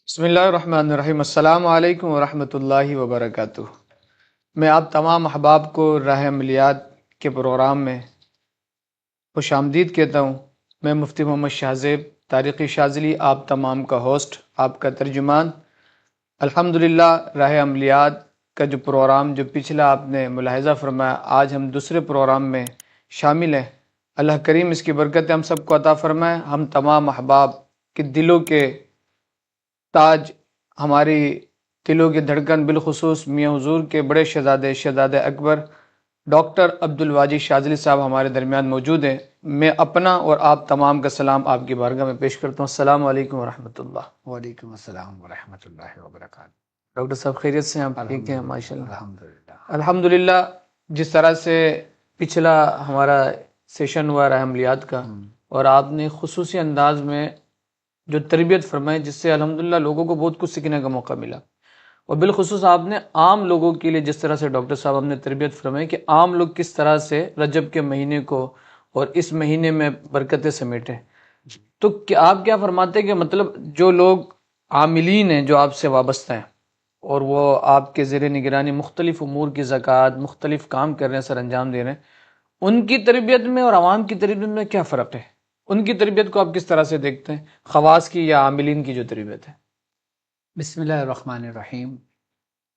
بسم اللہ الرحمن الرحیم۔ السلام علیکم ورحمۃ اللہ وبرکاتہ۔ میں آپ تمام احباب کو راہ عملیات کے پروگرام میں خوش آمدید کہتا ہوں۔ میں مفتی محمد شاہزیب طارقی شاذلی، آپ تمام کا ہوسٹ، آپ کا ترجمان۔ الحمدللہ راہ عملیات کا جو پروگرام جو پچھلا آپ نے ملاحظہ فرمایا، آج ہم دوسرے پروگرام میں شامل ہیں۔ اللہ کریم اس کی برکت ہم سب کو عطا فرمائے۔ ہم تمام احباب کے دلوں کے تاج، ہماری دلوں کی دھڑکن، بالخصوص میاں حضور کے بڑے شہزادے اکبر ڈاکٹر عبد الواجد شاذلی صاحب ہمارے درمیان موجود ہیں۔ میں اپنا اور آپ تمام کا سلام آپ کی بارگاہ میں پیش کرتا ہوں۔ السلام علیکم ورحمۃ اللہ۔ وعلیکم السلام ورحمۃ اللہ وبرکاتہ۔ ڈاکٹر صاحب خیریت سے ہیں؟ آپ ٹھیک ہیں؟ ماشاء اللہ الحمدللہ۔ الحمدللہ۔ جس طرح سے پچھلا ہمارا سیشن ہوا راہ عملیات کا، اور آپ نے خصوصی انداز میں جو تربیت فرمائی، جس سے الحمدللہ لوگوں کو بہت کچھ سیکھنے کا موقع ملا، اور بالخصوص آپ نے عام لوگوں کے لیے جس طرح سے ڈاکٹر صاحب ہم نے تربیت فرمائی کہ عام لوگ کس طرح سے رجب کے مہینے کو اور اس مہینے میں برکتیں سمیٹیں، تو آپ کیا فرماتے ہیں کہ مطلب جو لوگ عاملین ہیں، جو آپ سے وابستہ ہیں، اور وہ آپ کے زیر نگرانی مختلف امور کی زکوٰۃ، مختلف کام کر رہے ہیں، سر انجام دے رہے ہیں، ان کی تربیت میں اور عوام کی تربیت میں کیا فرق ہے؟ ان کی تربیت کو آپ کس طرح سے دیکھتے ہیں، خواص کی یا عاملین کی جو تربیت ہے؟ بسم اللہ الرحمن الرحیم۔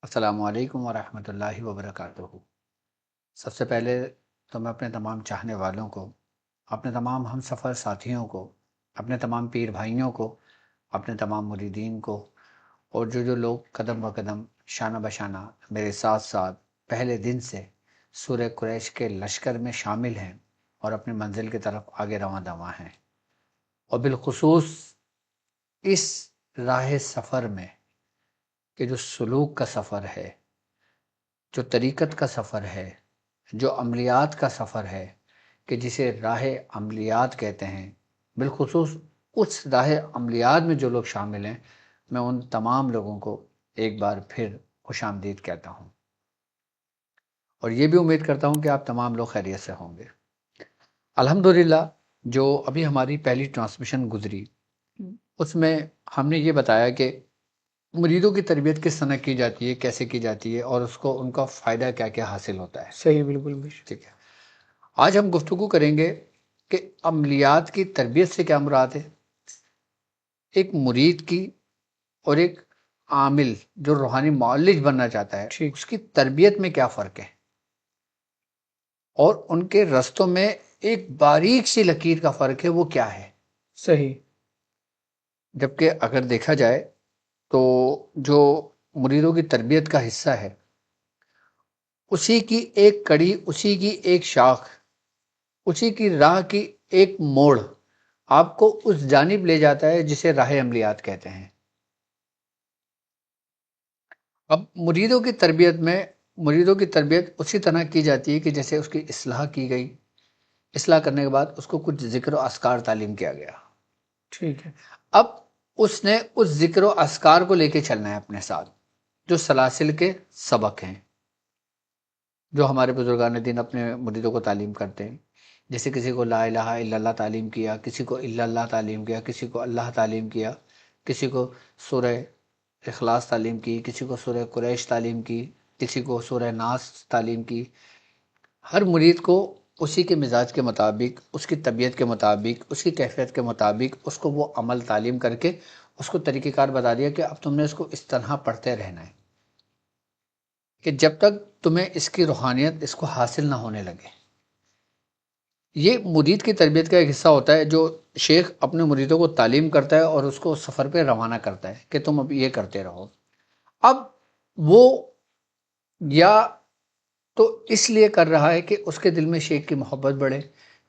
السلام علیکم ورحمۃ اللہ وبرکاتہ۔ سب سے پہلے تو میں اپنے تمام چاہنے والوں کو، اپنے تمام ہم سفر ساتھیوں کو، اپنے تمام پیر بھائیوں کو، اپنے تمام مریدین کو، اور جو لوگ قدم بہ قدم شانہ بشانہ میرے ساتھ ساتھ پہلے دن سے سورہ قریش کے لشکر میں شامل ہیں اور اپنی منزل کی طرف آگے رواں دواں ہیں، اور بالخصوص اس راہ سفر میں کہ جو سلوک کا سفر ہے، جو طریقت کا سفر ہے، جو عملیات کا سفر ہے، کہ جسے راہ عملیات کہتے ہیں، بالخصوص اس راہ عملیات میں جو لوگ شامل ہیں، میں ان تمام لوگوں کو ایک بار پھر خوش آمدید کہتا ہوں، اور یہ بھی امید کرتا ہوں کہ آپ تمام لوگ خیریت سے ہوں گے۔ الحمدللہ جو ابھی ہماری پہلی ٹرانسمیشن گزری، اس میں ہم نے یہ بتایا کہ مریدوں کی تربیت کس طرح کی جاتی ہے، کیسے کی جاتی ہے، اور اس کو ان کا فائدہ کیا کیا حاصل ہوتا ہے۔ صحیح، بالکل ٹھیک ہے، آج ہم گفتگو کریں گے کہ عملیات کی تربیت سے کیا مراد ہے، ایک مرید کی اور ایک عامل جو روحانی معالج بننا چاہتا ہے اس کی تربیت میں کیا فرق ہے، اور ان کے رستوں میں ایک باریک سی لکیر کا فرق ہے، وہ کیا ہے۔ صحیح۔ جبکہ اگر دیکھا جائے تو جو مریدوں کی تربیت کا حصہ ہے، اسی کی ایک کڑی، اسی کی ایک شاخ، اسی کی راہ کی ایک موڑ آپ کو اس جانب لے جاتا ہے جسے راہ عملیات کہتے ہیں۔ اب مریدوں کی تربیت اسی طرح کی جاتی ہے کہ جیسے اس کی اصلاح کی گئی، اصلاح کرنے کے بعد اس کو کچھ ذکر و اذکار تعلیم کیا گیا۔ ٹھیک ہے۔ اب اس نے اس ذکر و اذکار کو لے کے چلنا ہے اپنے ساتھ، جو سلاسل کے سبق ہیں، جو ہمارے بزرگان دین اپنے مریدوں کو تعلیم کرتے ہیں۔ جیسے کسی کو لا الہ الا اللہ تعلیم کیا، کسی کو الا اللہ تعلیم کیا، کسی کو اللہ تعلیم کیا، کسی کو سورہ اخلاص تعلیم کی، کسی کو سورہ قریش تعلیم کی، کسی کو سورہ ناس تعلیم کی۔ ہر مرید کو اسی کے مزاج کے مطابق، اس کی طبیعت کے مطابق، اس کی کیفیت کے مطابق اس کو وہ عمل تعلیم کر کے اس کو طریقہ کار بتا دیا کہ اب تم نے اس کو اس طرح پڑھتے رہنا ہے کہ جب تک تمہیں اس کی روحانیت اس کو حاصل نہ ہونے لگے۔ یہ مرید کی تربیت کا ایک حصہ ہوتا ہے، جو شیخ اپنے مریدوں کو تعلیم کرتا ہے اور اس کو سفر پہ روانہ کرتا ہے کہ تم اب یہ کرتے رہو۔ اب وہ یا تو اس لیے کر رہا ہے کہ اس کے دل میں شیخ کی محبت بڑھے،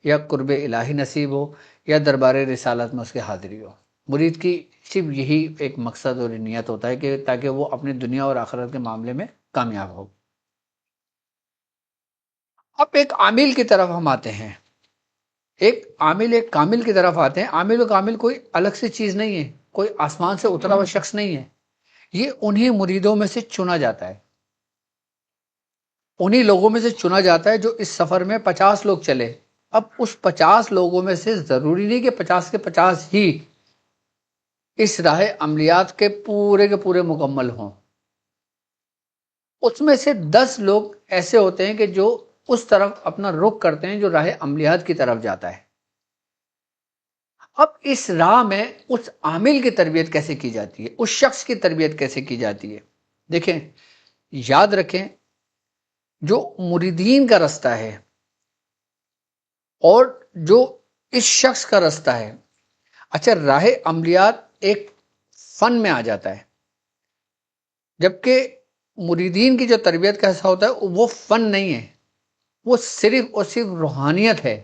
یا قرب الہی نصیب ہو، یا دربار رسالت میں اس کی حاضری ہو۔ مرید کی صرف یہی ایک مقصد اور نیت ہوتا ہے کہ تاکہ وہ اپنی دنیا اور آخرت کے معاملے میں کامیاب ہو۔ اب ایک عامل کی طرف ہم آتے ہیں، ایک کامل کی طرف آتے ہیں۔ عامل و کامل کوئی الگ سی چیز نہیں ہے، کوئی آسمان سے اترا ہوا شخص نہیں ہے، یہ انہی مریدوں میں سے چنا جاتا ہے، انہی لوگوں میں سے چنا جاتا ہے جو اس سفر میں 50 لوگ چلے۔ اب اس 50 لوگوں میں سے ضروری نہیں کہ 50 کے 50 ہی اس راہ عملیات کے پورے مکمل ہوں، اس میں سے 10 لوگ ایسے ہوتے ہیں کہ جو اس طرف اپنا رخ کرتے ہیں جو راہ عملیات کی طرف جاتا ہے۔ اب اس راہ میں اس عامل کی تربیت کیسے کی جاتی ہے، اس شخص کی تربیت کیسے کی جاتی ہے؟ دیکھیں، یاد رکھیں، جو مریدین کا رستہ ہے اور جو اس شخص کا رستہ ہے، اچھا راہ عملیات ایک فن میں آ جاتا ہے، جبکہ مریدین کی جو تربیت کا حصہ ہوتا ہے وہ فن نہیں ہے، وہ صرف اور صرف روحانیت ہے،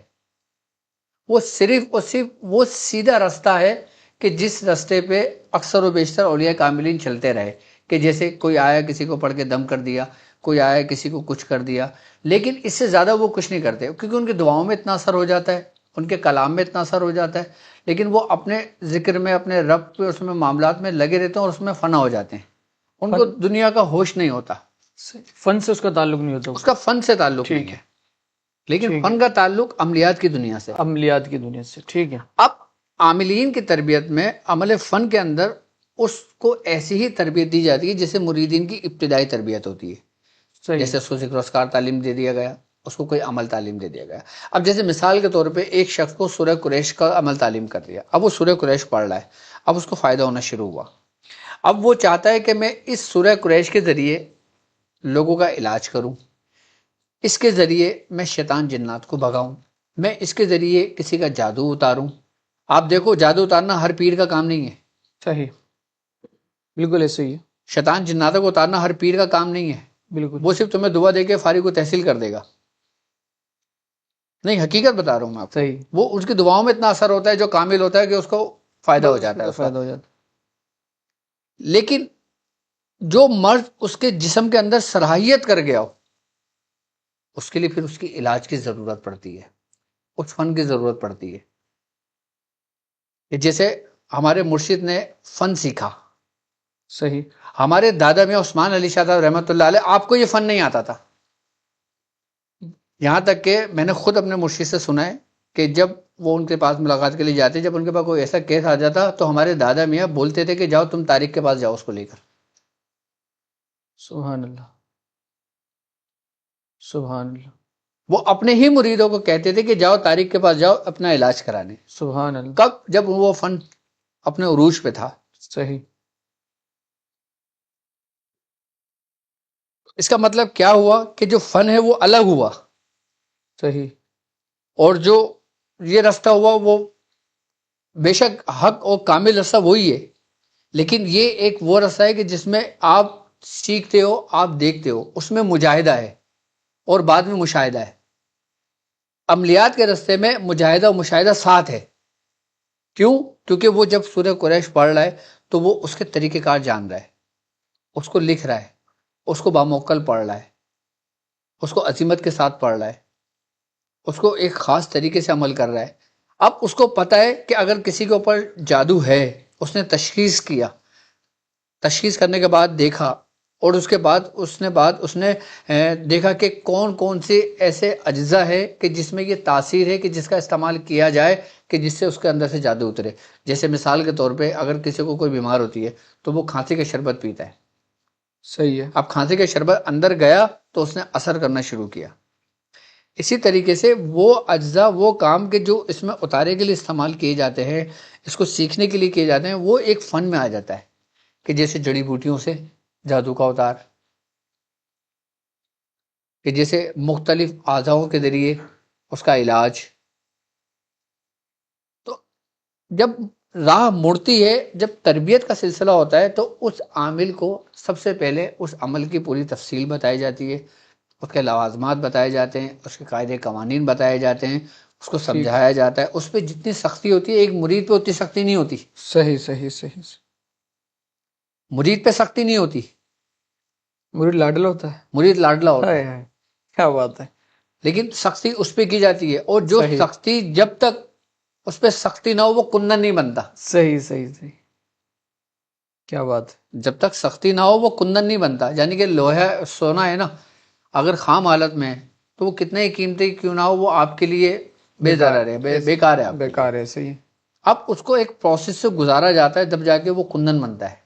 وہ صرف اور صرف وہ سیدھا رستہ ہے کہ جس رستے پہ اکثر و بیشتر اولیاء کاملین چلتے رہے، کہ جیسے کوئی آیا کسی کو پڑھ کے دم کر دیا، کوئی آیا کسی کو کچھ کر دیا، لیکن اس سے زیادہ وہ کچھ نہیں کرتے، کیونکہ ان کی دعاؤں میں اتنا اثر ہو جاتا ہے، ان کے کلام میں اتنا اثر ہو جاتا ہے، لیکن وہ اپنے ذکر میں، اپنے رب پہ، اس میں معاملات میں لگے رہتے ہیں اور اس میں فنا ہو جاتے ہیں، ان کو دنیا کا ہوش نہیں ہوتا، فن سے اس کا تعلق نہیں ہوتا، اس کا فن سے تعلق نہیں ہے، لیکن فن کا تعلق عملیات کی دنیا سے، عملیات کی دنیا سے۔ ٹھیک ہے، اب عاملین کی تربیت میں عمل فن کے اندر اس کو ایسی ہی تربیت دی جاتی ہے جیسے مریدین کی ابتدائی تربیت ہوتی ہے، جیسے اس کو ذکر اسکار تعلیم دے دیا گیا، اس کو کوئی عمل تعلیم دے دیا گیا۔ اب جیسے مثال کے طور پہ ایک شخص کو سورہ قریش کا عمل تعلیم کر دیا، اب وہ سورہ قریش پڑھ رہا ہے، اب اس کو فائدہ ہونا شروع ہوا، اب وہ چاہتا ہے کہ میں اس سورہ قریش کے ذریعے لوگوں کا علاج کروں، اس کے ذریعے میں شیطان جنات کو بھگاؤں، میں اس کے ذریعے کسی کا جادو اتاروں۔ آپ دیکھو، جادو اتارنا ہر پیر کا کام نہیں ہے، صحیح، بالکل ایسے ہی ہے، شیطان جناتوں کو اتارنا ہر پیر کا کام نہیں ہے، بالکل، وہ صرف تمہیں دعا دے کے فارغ کو تحصیل کر دے گا، نہیں، حقیقت بتا رہا ہوں میں آپ کو، صحیح، وہ اس کی دعاؤں میں اتنا اثر ہوتا ہے، جو کامل ہوتا ہے کہ اس کو فائدہ ہو جاتا ہے، اس کا فائدہ ہو جاتا ہے، لیکن جو مرض اس کے جسم کے اندر صلاحیت کر گیا ہو، اس کے لیے پھر اس کی علاج کی ضرورت پڑتی ہے، اس فن کی ضرورت پڑتی ہے، کہ جیسے ہمارے مرشد نے فن سیکھا، صحیح، ہمارے دادا میاں عثمان علی شاہ صاحب رحمۃ اللہ علیہ، آپ کو یہ فن نہیں آتا تھا، یہاں تک کہ میں نے خود اپنے مرشد سے سنا ہے کہ جب وہ ان کے پاس ملاقات کے لیے جاتے، جب ان کے پاس کوئی ایسا کیس آ جاتا تو ہمارے دادا میاں بولتے تھے کہ جاؤ تم طارق کے پاس جاؤ اس کو لے کر، سبحان اللہ، سبحان اللہ، وہ اپنے ہی مریدوں کو کہتے تھے کہ جاؤ طارق کے پاس جاؤ اپنا علاج کرانے، سبحان اللہ، کب؟ جب وہ فن اپنے عروج پہ تھا۔ صحیح، اس کا مطلب کیا ہوا کہ جو فن ہے وہ الگ ہوا، صحیح، اور جو یہ رستہ ہوا وہ بے شک حق اور کامل رستہ وہی ہے، لیکن یہ ایک وہ رستہ ہے کہ جس میں آپ سیکھتے ہو، آپ دیکھتے ہو، اس میں مجاہدہ ہے اور بعد میں مشاہدہ ہے۔ عملیات کے رستے میں مجاہدہ و مشاہدہ ساتھ ہے، کیوں؟ کیونکہ وہ جب سورہ قریش پڑھ رہا ہے تو وہ اس کے طریقہ کار جان رہا ہے، اس کو لکھ رہا ہے، اس کو باموکل پڑھ رہا ہے، اس کو عظمت کے ساتھ پڑھ رہا ہے، اس کو ایک خاص طریقے سے عمل کر رہا ہے۔ اب اس کو پتہ ہے کہ اگر کسی کے اوپر جادو ہے، اس نے تشخیص کیا، تشخیص کرنے کے بعد دیکھا، اور اس کے بعد اس نے دیکھا کہ کون کون سے ایسے اجزاء ہے کہ جس میں یہ تاثیر ہے کہ جس کا استعمال کیا جائے کہ جس سے اس کے اندر سے جادو اترے۔ جیسے مثال کے طور پہ اگر کسی کو کوئی بیمار ہوتی ہے تو وہ کھانسی کا شربت پیتا ہے، صحیح ہے، اب کھانسی کا شربت اندر گیا تو اس نے اثر کرنا شروع کیا۔ اسی طریقے سے وہ اجزاء، وہ کام کے جو اس میں اتارے کے لیے استعمال کیے جاتے ہیں، اس کو سیکھنے کے لیے کیے جاتے ہیں، وہ ایک فن میں آ جاتا ہے، کہ جیسے جڑی بوٹیوں سے جادو کا اتار، کہ جیسے مختلف اعضاؤں کے ذریعے اس کا علاج۔ تو جب راہ مڑتی ہے، جب تربیت کا سلسلہ ہوتا ہے تو اس عامل کو سب سے پہلے اس عمل کی پوری تفصیل بتائی جاتی ہے، اس کے لوازمات بتائے جاتے ہیں، اس کے قاعدے قوانین بتائے جاتے ہیں، اس کو سمجھایا جاتا ہے۔ اس پہ جتنی سختی ہوتی ہے ایک مرید پہ اتنی سختی نہیں ہوتی، صحیح، صحیح، صحیح، مرید پہ سختی نہیں ہوتی، مرید لاڈلا ہوتا ہے، مرید لاڈلا ہوتا ہے، ہائے، کیا بات ہے، لیکن سختی اس پہ کی جاتی ہے، اور جو صحیح، سختی جب تک اس پہ سختی نہ ہو وہ کنن نہیں بنتا، صحیح، صحیح، صحیح، کیا بات ہے، جب تک سختی نہ ہو وہ کندن نہیں بنتا۔ یعنی کہ لوہا، سونا ہے نا، اگر خام حالت میں ہے تو وہ کتنا ہی قیمتی کیوں نہ ہو وہ آپ کے لیے بے ضرر ہے، بیکار ہے آپ کے لیے۔ بیکار ہے، صحیح، اب اس کو ایک پروسیس سے گزارا جاتا ہے جب جا کے وہ کندن بنتا ہے.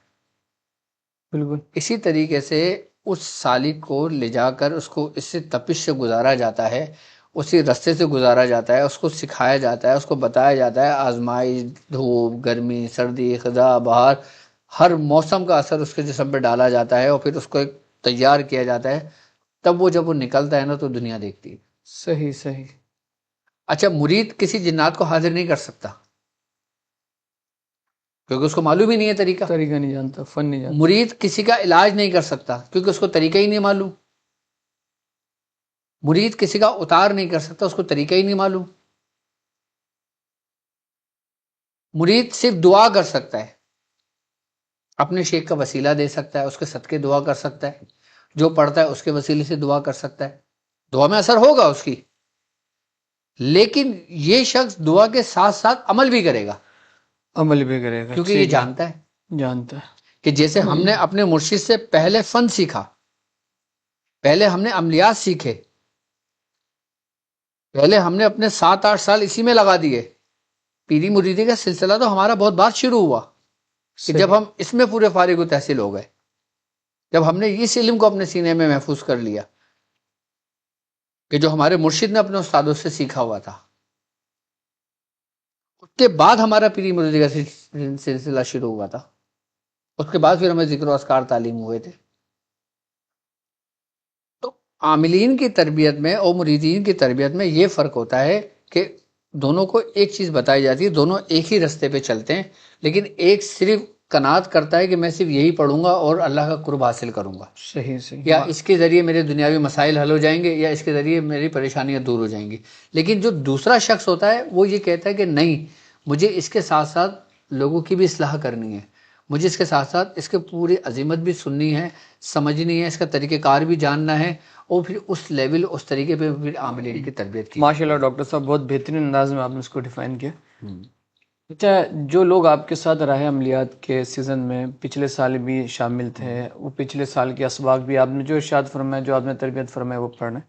بالکل. اسی طریقے سے اس سالک کو لے جا کر اس کو اس سے تپش سے گزارا جاتا ہے، اسی رستے سے گزارا جاتا ہے، اس کو سکھایا جاتا ہے، اس کو بتایا جاتا ہے. آزمائش، دھوپ، گرمی، سردی، خزاں، بہار، ہر موسم کا اثر اس کے جسم پہ ڈالا جاتا ہے اور پھر اس کو ایک تیار کیا جاتا ہے. تب وہ جب وہ نکلتا ہے نا تو دنیا دیکھتی ہے. صحیح صحیح. اچھا، مرید کسی جنات کو حاضر نہیں کر سکتا کیونکہ اس کو معلوم ہی نہیں ہے طریقہ. طریقہ نہیں جانتا، فن نہیں جانتا. مرید کسی کا علاج نہیں کر سکتا کیونکہ اس کو طریقہ ہی نہیں معلوم. مرید کسی کا اتار نہیں کر سکتا، اس کو طریقہ ہی نہیں معلوم. مرید صرف دعا کر سکتا ہے، اپنے شیخ کا وسیلہ دے سکتا ہے، اس کے صدقے دعا کر سکتا ہے، جو پڑھتا ہے اس کے وسیلے سے دعا کر سکتا ہے، دعا میں اثر ہوگا اس کی. لیکن یہ شخص دعا کے ساتھ ساتھ عمل بھی کرے گا، عمل بھی کرے گا کیونکہ یہ جانتا ہے جانتا ہے کہ جیسے ہم نے اپنے مرشد سے پہلے فن سیکھا، پہلے ہم نے عملیات سیکھے، پہلے ہم نے اپنے 7-8 سال اسی میں لگا دیے. پیری مریدی کا سلسلہ تو ہمارا بہت بات شروع ہوا کہ جب ہم اس میں پورے فارغ و تحصیل ہو گئے، جب ہم نے اس علم کو اپنے سینے میں محفوظ کر لیا کہ جو ہمارے مرشد نے اپنے استادوں سے سیکھا ہوا تھا. اس کے بعد ہمارا پیری مریدی کا سلسلہ شروع ہوا تھا. اس کے بعد پھر ہمیں ذکر و اذکار تعلیم ہوئے تھے. تو عاملین کی تربیت میں اور مریدین کی تربیت میں یہ فرق ہوتا ہے کہ دونوں کو ایک چیز بتائی جاتی ہے، دونوں ایک ہی رستے پہ چلتے ہیں، لیکن ایک صرف قناعت کرتا ہے کہ میں صرف یہی پڑھوں گا اور اللہ کا قرب حاصل کروں گا، صحیح صحیح. یا اس کے ذریعے میرے دنیاوی مسائل حل ہو جائیں گے، یا اس کے ذریعے میری پریشانیاں دور ہو جائیں گی. لیکن جو دوسرا شخص ہوتا ہے وہ یہ کہتا ہے کہ نہیں، مجھے اس کے ساتھ ساتھ لوگوں کی بھی اصلاح کرنی ہے، مجھے اس کے ساتھ ساتھ اس کے پوری عظمت بھی سننی ہے، سمجھنی ہے، اس کا طریقہ کار بھی جاننا ہے، اور پھر اس لیول اس طریقے پہ پھر عاملین کی تربیت کی. ماشاءاللہ ڈاکٹر صاحب، بہت بہترین انداز میں آپ نے اس کو ڈیفائن کیا. اچھا، جو لوگ آپ کے ساتھ راہ عملیات کے سیزن میں پچھلے سال بھی شامل تھے، وہ پچھلے سال کے اسباق بھی آپ نے جو ارشاد فرمایا، جو آپ نے تربیت فرمایا وہ پڑھنا ہے،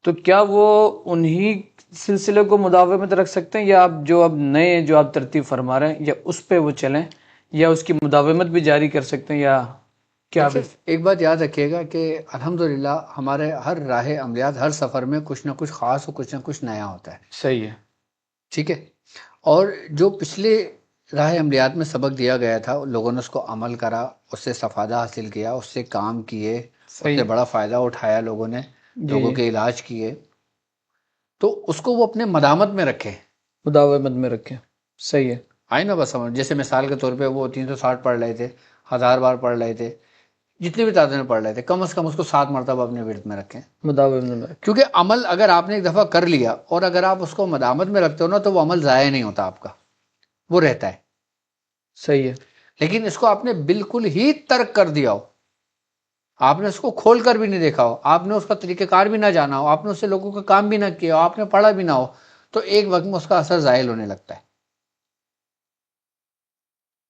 تو کیا وہ انہی سلسلے کو مداومت رکھ سکتے ہیں، یا آپ جو اب نئے جو آپ ترتیب فرما رہے ہیں یا اس پہ وہ چلیں، یا اس کی مداومت بھی جاری کر سکتے ہیں، یا کیا؟ ایک بات یاد رکھیے گا کہ الحمدللہ ہمارے ہر راہ عملیات، ہر سفر میں کچھ نہ کچھ خاص اور کچھ نہ کچھ نیا ہوتا ہے. صحیح ہے. ٹھیک ہے. اور جو پچھلے راہ عملیات میں سبق دیا گیا تھا، لوگوں نے اس کو عمل کرا، اس سے استفادہ حاصل کیا، اس سے کام کیے، اس سے بڑا فائدہ اٹھایا، لوگوں نے لوگوں کے علاج کیے، تو اس کو وہ اپنے مدامت میں رکھے، مداومت میں رکھے. صحیح ہے. آئی نا بس سمجھ. جیسے مثال کے طور پہ وہ 360 پڑھ رہے تھے، 1000 بار پڑھ رہے تھے، جتنی بھی تعداد میں پڑھ رہے تھے، کم از کم اس کو 7 مرتبہ اپنے ورد میں رکھیں، مداومت میں رکھیں. کیونکہ عمل اگر آپ نے ایک دفعہ کر لیا اور اگر آپ اس کو مدامت میں رکھتے ہو نا تو وہ عمل ضائع نہیں ہوتا آپ کا، وہ رہتا ہے. صحیح ہے. لیکن اس کو آپ نے بالکل ہی ترک کر دیا ہو، آپ نے اس کو کھول کر بھی نہیں دیکھا ہو، آپ نے اس کا طریقہ کار بھی نہ جانا ہو، آپ نے اس سے لوگوں کا کام بھی نہ کیا ہو، آپ نے پڑھا بھی نہ ہو، تو ایک وقت میں اس کا اثر زائل ہونے لگتا ہے.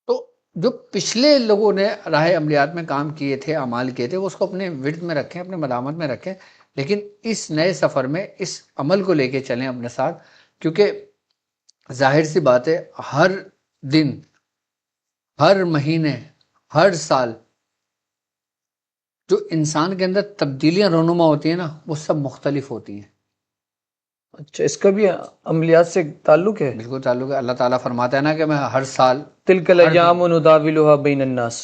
تو جو پچھلے لوگوں نے راہ عملیات میں کام کیے تھے، اعمال کیے تھے، وہ اس کو اپنے ورد میں رکھیں، اپنے مدامت میں رکھیں، لیکن اس نئے سفر میں اس عمل کو لے کے چلیں اپنے ساتھ. کیونکہ ظاہر سی بات ہے، ہر دن، ہر مہینے، ہر سال جو انسان کے اندر تبدیلیاں رونما ہوتی ہیں نا، وہ سب مختلف ہوتی ہیں. اچھا، اس کا بھی عملیات سے تعلق ہے؟ بالکل تعلق ہے. اللہ تعالیٰ فرماتا ہے نا کہ میں ہر سال تلک الایام نداولها بین الناس،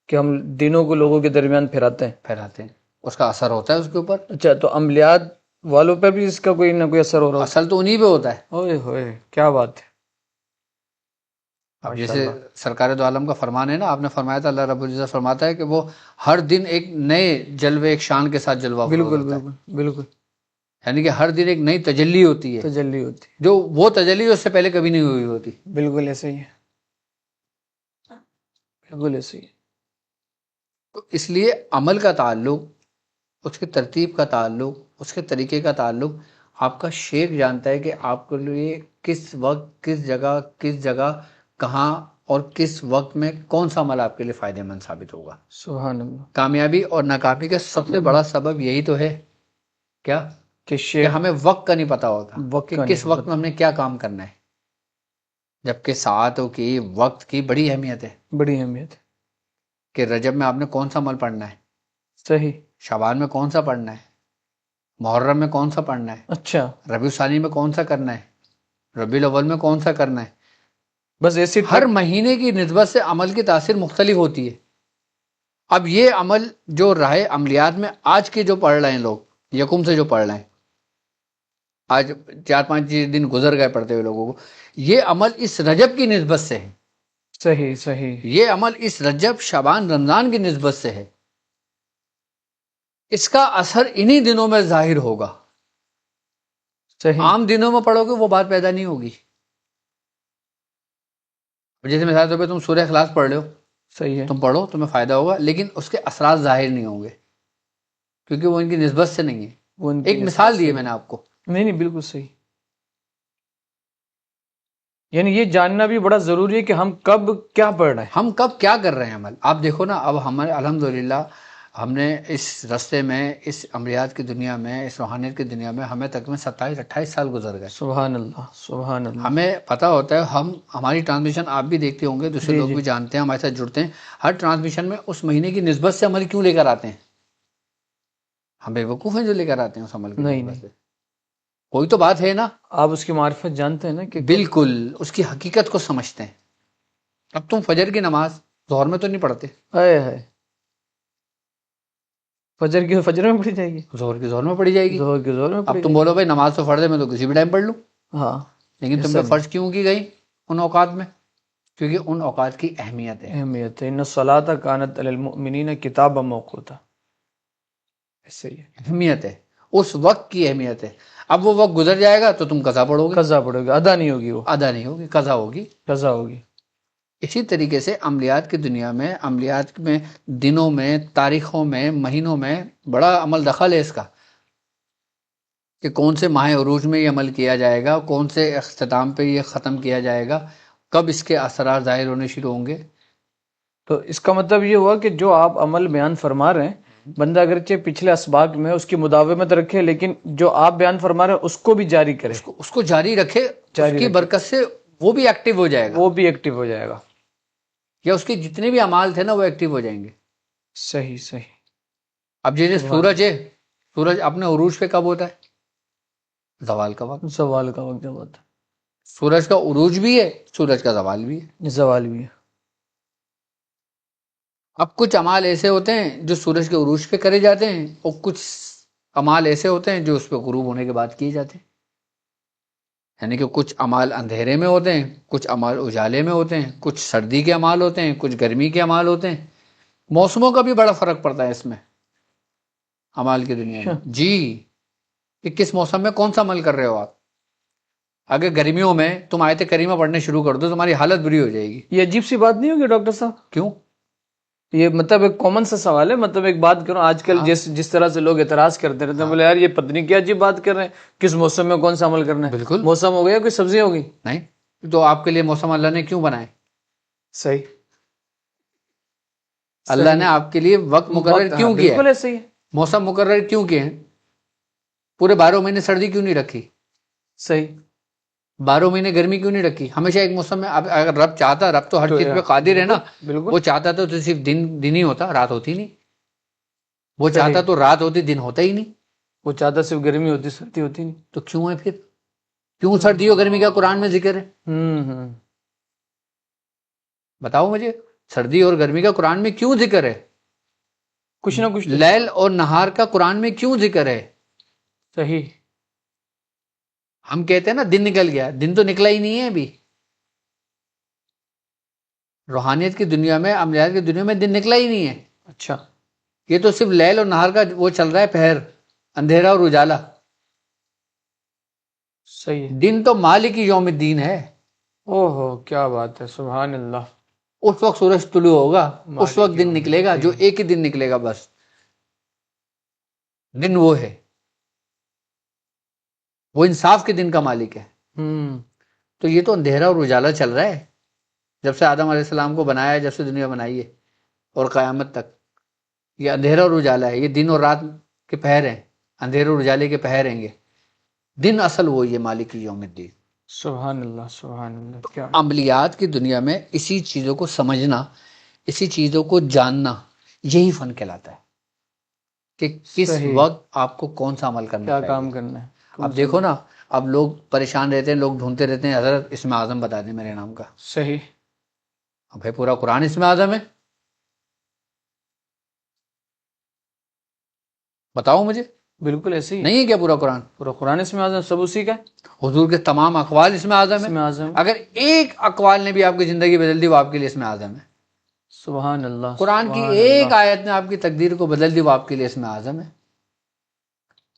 کہ ہم دنوں کو لوگوں کے درمیان پھیراتے ہیں، اس کا اثر ہوتا ہے اس کے اوپر. اچھا، تو عملیات والوں پہ بھی اس کا کوئی نہ کوئی اثر ہو رہا ہے؟ اصل تو انہی پہ ہوتا ہے. اوئے ہوئے، کیا بات ہے. اب جیسے سرکار دو عالم کا فرمان ہے نا، آپ نے فرمایا تھا، اللہ رب العزت فرماتا ہے کہ وہ ہر دن ایک نئے جلوے، ایک شان کے ساتھ جلوہ افروز ہوتا ہے. بالکل بالکل. یعنی کہ ہر دن ایک نئی تجلی ہوتی ہے، تجلی ہوتی ہے، جو وہ تجلی اس سے پہلے کبھی نہیں ہوئی ہوتی. بالکل ایسے ہی ہے، بالکل ایسے ہی ہے. تو اس لیے عمل کا تعلق، اس کے ترتیب کا تعلق، اس کے طریقے کا تعلق آپ کا شیخ جانتا ہے کہ آپ کے لیے کس وقت، کس جگہ، کہاں اور کس وقت میں کون سا عمل آپ کے لیے فائدہ مند ثابت ہوگا. سبحان اللہ. کامیابی اور ناکامی کا سب سے بڑا سبب یہی تو ہے کیا کہ ہمیں وقت کا نہیں پتا ہوتا کہ کس وقت میں ہم نے کیا کام کرنا ہے. جبکہ ساعتوں کی، وقت کی بڑی اہمیت ہے بڑی اہمیت ہے. کہ رجب میں آپ نے کون سا عمل پڑھنا ہے، صحیح. شعبان میں کون سا پڑھنا ہے، محرم میں کون سا پڑھنا ہے، اچھا. ربیع الثانی میں کون سا کرنا ہے، ربیع الاول میں کون سا کرنا ہے. بس ایسی ہر مہینے کی نسبت سے عمل کی تاثیر مختلف ہوتی ہے. اب یہ عمل جو راہ عملیات میں آج کے جو پڑھ رہے ہیں لوگ، یکم سے جو پڑھ رہے ہیں، آج 4-5 دن گزر گئے پڑھتے ہوئے لوگوں کو، یہ عمل اس رجب کی نسبت سے ہے. صحیح صحیح. یہ عمل اس رجب، شعبان، رمضان کی نسبت سے ہے. اس کا اثر انہی دنوں میں ظاہر ہوگا. صحیح. عام دنوں میں پڑھو گے وہ بات پیدا نہیں ہوگی. جیسے مثال طور پہ تم سورہ اخلاص پڑھ رہے ہو، صحیح ہے. تم پڑھو، تمہیں فائدہ ہوگا، لیکن اس کے اثرات ظاہر نہیں ہوں گے کیونکہ وہ ان کی نسبت سے نہیں ہے. وہ ان کی ایک نسبت مثال دی سے ہے میں نے آپ کو. نہیں نہیں، بالکل صحیح. یعنی یہ جاننا بھی بڑا ضروری ہے کہ ہم کب کیا پڑھ رہے ہیں. ہم کب کیا کر رہے ہیں عمل. آپ دیکھو نا، اب ہمارے الحمدللہ ہم نے اس رستے میں، اس عملیات کی دنیا میں، اس روحانیت کی دنیا میں ہمیں تقریباً 27-28 سال گزر گئے. سبحان اللہ سبحان اللہ. ہمیں پتہ ہوتا ہے، ہماری ٹرانسمیشن آپ بھی دیکھتے ہوں گے، دوسرے جی لوگ جی. بھی جانتے ہیں، ہمارے ساتھ جڑتے ہیں. ہر ٹرانسمیشن میں اس مہینے کی نسبت سے عمل کیوں لے کر آتے ہیں؟ ہم بے وقوف ہیں جو لے کر آتے ہیں اس عمل کی نہیں نسبت نہیں، سے. کوئی تو بات ہے نا. آپ اس کی معرفت جانتے ہیں نا کہ بالکل اس کی حقیقت کو سمجھتے ہیں. اب تم فجر کی نماز ظہر میں تو نہیں پڑھتے، ہائے ہائے، فجر کی فجر میں پڑھی جائے گی، ظہر کی ظہر میں پڑھی جائے گی. ظہر کی ظہر میں اب پڑھی تم جائے بولو بھائی نماز تو فرض ہے، میں تو کسی بھی ٹائم پڑھ لوں. گی. ہاں. لیکن تم ایسا پہ فرض کیوں کی گئی ان اوقات میں؟ کیونکہ ان اوقات کی اہمیت ہے. اہمیت ہے. ان الصلاۃ کانت علی المؤمنین کتابا موقوتا. ایسے ہی ہے. اہمیت ہے، اس وقت کی اہمیت ہے. اب وہ وقت گزر جائے گا تو تم قضا پڑھو گے، قضا پڑے گا، ادا نہیں ہوگی، وہ ادا نہیں ہوگی، قضا ہوگی. قضا ہوگی. اسی طریقے سے عملیات کی دنیا میں، عملیات میں، دنوں میں، تاریخوں میں، مہینوں میں بڑا عمل دخل ہے اس کا، کہ کون سے ماہ عروج میں یہ عمل کیا جائے گا، کون سے اختتام پہ یہ ختم کیا جائے گا، کب اس کے اثرات ظاہر ہونے شروع ہوں گے. تو اس کا مطلب یہ ہوا کہ جو آپ عمل بیان فرما رہے ہیں، بندہ اگرچہ پچھلے اسباق میں اس کی مداومت رکھے، لیکن جو آپ بیان فرما رہے ہیں اس کو بھی جاری کرے، اس کو جاری رکھے، جاری اس کی رکھے. برکت سے وہ بھی ایکٹیو ہو جائے گا، وہ بھی ایکٹیو ہو جائے گا. یا اس کے جتنے بھی اعمال تھے نا وہ ایکٹیو ہو جائیں گے. صحیح صحیح. اب جیسے سبحان سورج ہے، سورج اپنے عروج پہ کب ہوتا ہے؟ زوال کا وقت. زوال کا وقت جب ہوتا سورج کا عروج بھی ہے، سورج کا زوال بھی ہے. ہے، زوال بھی ہے. اب کچھ اعمال ایسے ہوتے ہیں جو سورج کے عروج پہ کرے جاتے ہیں، اور کچھ اعمال ایسے ہوتے ہیں جو اس پہ غروب ہونے کے بعد کیے جاتے ہیں. یعنی کہ کچھ اعمال اندھیرے میں ہوتے ہیں، کچھ اعمال اجالے میں ہوتے ہیں، کچھ سردی کے اعمال ہوتے ہیں، کچھ گرمی کے اعمال ہوتے ہیں. موسموں کا بھی بڑا فرق پڑتا ہے اس میں، اعمال کی دنیا میں. جی، کہ کس موسم میں کون سا عمل کر رہے ہو آپ. اگر گرمیوں میں تم آیت کریمہ پڑھنے شروع کر دو تمہاری حالت بری ہو جائے گی. یہ عجیب سی بات نہیں ہوگی ڈاکٹر صاحب؟ کیوں؟ یہ مطلب ایک کامن سا سوال ہے. مطلب ایک بات کروں، آج کل جس طرح سے لوگ اعتراض کرتے رہتے ہیں، بولے یار یہ پتہ نہیں کیا عجیب بات کر رہے ہیں، کس موسم میں کون سا عمل کرنا ہے. بالکل. موسم ہو گیا، کوئی سبزی ہوگی؟ نہیں. تو آپ کے لیے موسم اللہ نے کیوں بنائے؟ صحیح. اللہ نے آپ کے لیے وقت مقرر کیوں کیا؟ بالکل ایسے ہی ہے. موسم مقرر کیوں کیے ہیں؟ پورے 12 مہینے سردی کیوں نہیں رکھی؟ صحیح. 12 مہینے گرمی کیوں نہیں رکھی؟ ہمیشہ ایک موسم میں. اگر رب چاہتا، رب تو ہر چیز پہ قادر ہے نا، بالکل. وہ چاہتا تو صرف دن ہی ہوتا، رات ہوتی نہیں. وہ چاہتا تو رات ہوتی، دن ہوتا ہی نہیں. وہ چاہتا صرف گرمی ہوتی، سردی ہوتی نہیں. تو کیوں ہے پھر؟ کیوں سردی اور گرمی کا قرآن میں ذکر ہے؟ بتاؤ مجھے، سردی اور گرمی کا قرآن میں کیوں ذکر ہے؟ کچھ نہ کچھ. لیل اور نہار کا قرآن میں کیوں ذکر ہے؟ صحیح. ہم کہتے ہیں نا دن نکل گیا، دن تو نکلا ہی نہیں ہے ابھی. روحانیت کی دنیا میں، عملیات کی دنیا میں دن نکلا ہی نہیں ہے. اچھا. یہ تو صرف لیل اور نہار کا وہ چل رہا ہے، پہر، اندھیرا اور اجالا. صحیح. دن تو مالک یوم الدین ہے. اوہو، کیا بات ہے، سبحان اللہ. اس وقت سورج طلوع ہوگا، اس وقت دن نکلے گا، جو ایک ہی دن نکلے گا بس. دن وہ ہے، وہ انصاف کے دن کا مالک ہے. تو یہ تو اندھیرا اور اجالا چل رہا ہے جب سے آدم علیہ السلام کو بنایا ہے، جب سے دنیا بنائی ہے اور قیامت تک. یہ اندھیرا اور اجالا ہے، یہ دن اور رات کے پہر ہیں، اندھیرے اور اجالے کے پہر ہیں. یہ دن اصل وہی ہے، مالک یوم الدین. سبحان اللہ سبحان اللہ، کیا عملیات کی دنیا میں اسی چیزوں کو سمجھنا، اسی چیزوں کو جاننا، یہی فن کہلاتا ہے کہ کس صحیح، وقت آپ کو کون سا عمل کرنا کیا چاہیے۔ کام کرنا ہے، کون اب سا دیکھو نا، اب لوگ پریشان رہتے ہیں، لوگ ڈھونڈتے رہتے ہیں، حضرت اسم اعظم بتا دیں میرے نام کا۔ صحیح، اب بھائی پورا قرآن اسم اعظم ہے، بتاؤ مجھے، بالکل ایسے ہی نہیں ہے کیا پورا قرآن؟ پورا قرآن اس میں اعظم سب اسی کا ہے، حضور کے تمام اقوال اسم اعظم اس ہے۔ میں اعظم، اگر ایک اقوال نے بھی آپ کی زندگی بدل دی، وہ آپ کے لیے اسم اعظم ہے۔ سبحان اللہ قرآن کی سبحان ایک اللہ، آیت نے آپ کی تقدیر کو بدل دی، وہ آپ کے لیے اسم اعظم ہے۔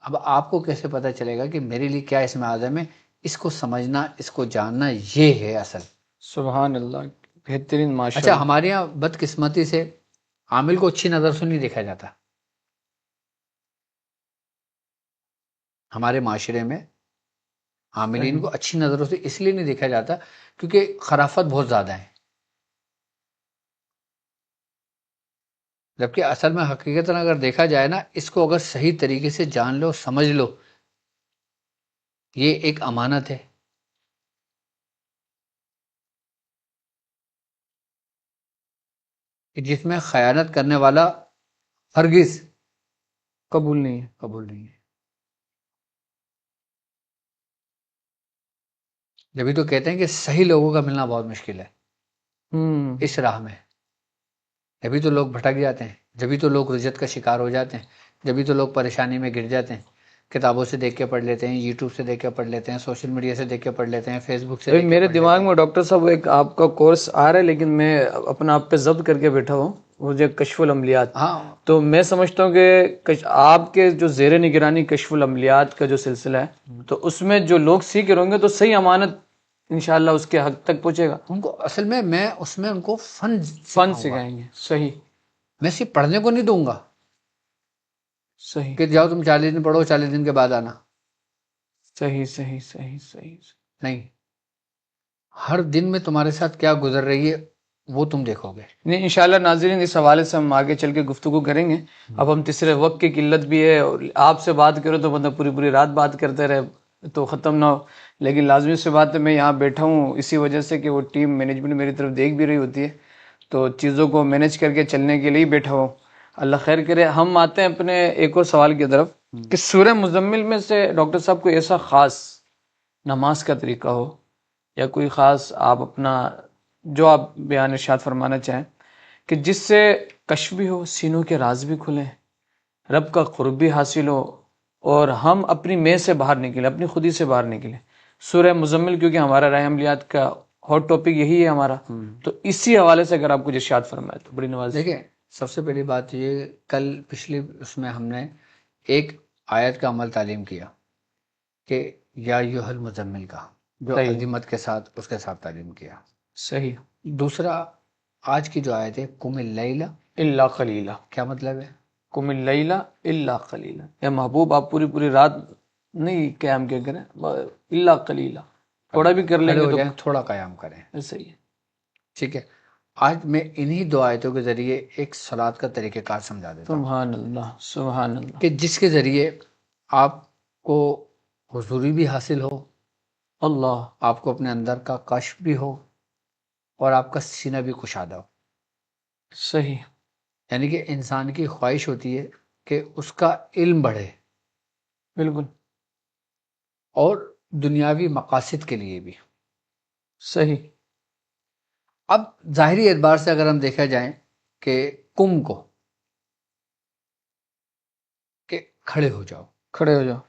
اب آپ کو کیسے پتہ چلے گا کہ میرے لیے کیا اسم اعظم ہے؟ اس کو سمجھنا، اس کو جاننا، یہ ہے اصل۔ سبحان اللہ، بہترین، ماشاء اچھا، اللہ۔ ہمارے یہاں بدقسمتی سے عامل کو اچھی نظر سے نہیں دیکھا جاتا۔ ہمارے معاشرے میں عاملین کو اچھی نظروں سے اس لیے نہیں دیکھا جاتا کیونکہ خرافت بہت زیادہ ہے، جبکہ اصل میں حقیقت اگر دیکھا جائے نا، اس کو اگر صحیح طریقے سے جان لو، سمجھ لو، یہ ایک امانت ہے۔ کہ جس میں خیانت کرنے والا ہرگز قبول نہیں ہے، قبول نہیں ہے۔ جبھی تو کہتے ہیں کہ صحیح لوگوں کا ملنا بہت مشکل ہے اس راہ میں۔ جبھی تو لوگ بھٹک جاتے ہیں، جبھی تو لوگ رجت کا شکار ہو جاتے ہیں، جبھی تو لوگ پریشانی میں گر جاتے ہیں۔ کتابوں سے دیکھ کے پڑھ لیتے ہیں، یوٹیوب سے دیکھ کے پڑھ لیتے ہیں، سوشل میڈیا سے دیکھ کے پڑھ لیتے ہیں، فیس بک سے ابھی دیکھ کے میرے پڑھ لیتے دماغ ہیں۔ میں ڈاکٹر صاحب ایک آپ کا کورس آ رہا ہے، لیکن میں اپنا آپ پہ ضبط کر کے بیٹھا ہوں، مجھے کشف العملیات، ہاں، تو میں سمجھتا ہوں کہ آپ کے جو زیر نگرانی کشف العملیات کا جو سلسلہ ہے، تو اس میں جو لوگ سیکھ رہیں گے تو صحیح امانت انشاءاللہ اس کے حق تک پہنچے گا، ان کو اصل میں اس میں ان کو فن فن سکھاؤں گا۔ سکھائیں گے، صحیح میں صرف پڑھنے کو نہیں دوں گا صحیح کہ جاؤ تم 40 دن پڑھو، 40 دن کے بعد آنا، صحیح صحیح صحیح صحیح، نہیں، ہر دن میں تمہارے ساتھ کیا گزر رہی ہے وہ تم دیکھو گے۔ نہیں انشاءاللہ ناظرین، اس حوالے سے ہم آگے چل کے گفتگو کریں گے۔ اب ہم تیسرے وقت کی قلت بھی ہے، اور آپ سے بات کرو تو بندہ پوری پوری رات بات کرتے رہے تو ختم نہ ہو، لیکن لازمی سی بات ہے میں یہاں بیٹھا ہوں اسی وجہ سے کہ وہ ٹیم مینجمنٹ میری طرف دیکھ بھی رہی ہوتی ہے، تو چیزوں کو مینج کر کے چلنے کے لیے ہی بیٹھا ہوں۔ اللہ خیر کرے۔ ہم آتے ہیں اپنے ایک اور سوال کی طرف کہ سورہ مزمل میں سے ڈاکٹر صاحب کوئی ایسا خاص نماز کا طریقہ ہو یا کوئی خاص آپ اپنا جو آپ بیان ارشاد فرمانا چاہیں کہ جس سے کشف بھی ہو، سینوں کے راز بھی کھلیں، رب کا قرب بھی حاصل ہو، اور ہم اپنی میں سے باہر نکلیں، اپنی خودی سے باہر نکلیں۔ سورہ مزمل کیونکہ ہمارا رائے عملیات کا ہاٹ ٹاپک یہی ہے ہمارا، تو اسی حوالے سے اگر آپ کچھ ارشاد فرمائے تو بڑی نواز۔ دیکھیں، سب سے پہلی بات یہ، کل پچھلی اس میں ہم نے ایک آیت کا عمل تعلیم کیا کہ یا ایھا المزمل کا، جو صحیح عظمت کے ساتھ اس کے ساتھ تعلیم کیا۔ صحیح، دوسرا، آج کی جو آیت ہے قم اللیل، الا قلیلہ، کیا مطلب ہے؟ قم اللیل الا قلیلہ، اے محبوب آپ پوری پوری رات نہیں قیام کیا کریں، الا قلیلہ، تھوڑا بھی کر لیں کھڑے گے ہو تو جائیں، تھوڑا قیام کریں۔ صحیح ہے۔ ٹھیک ہے، آج میں انہی دو آیتوں کے ذریعے ایک صلاۃ کا طریقہ کار سمجھا دیتا ہوں سبحان اللہ سبحان اللہ، کہ جس کے ذریعے آپ کو حضوری بھی حاصل ہو، اللہ، آپ کو اپنے اندر کا کشف بھی ہو، اور آپ کا سینہ بھی کشادہ ہو۔ صحیح، یعنی کہ انسان کی خواہش ہوتی ہے کہ اس کا علم بڑھے، بالکل اور دنیاوی مقاصد کے لیے بھی۔ صحیح، اب ظاہری اعتبار سے اگر ہم دیکھا جائیں کہ کم کو کہ کھڑے ہو جاؤ، کھڑے ہو جاؤ،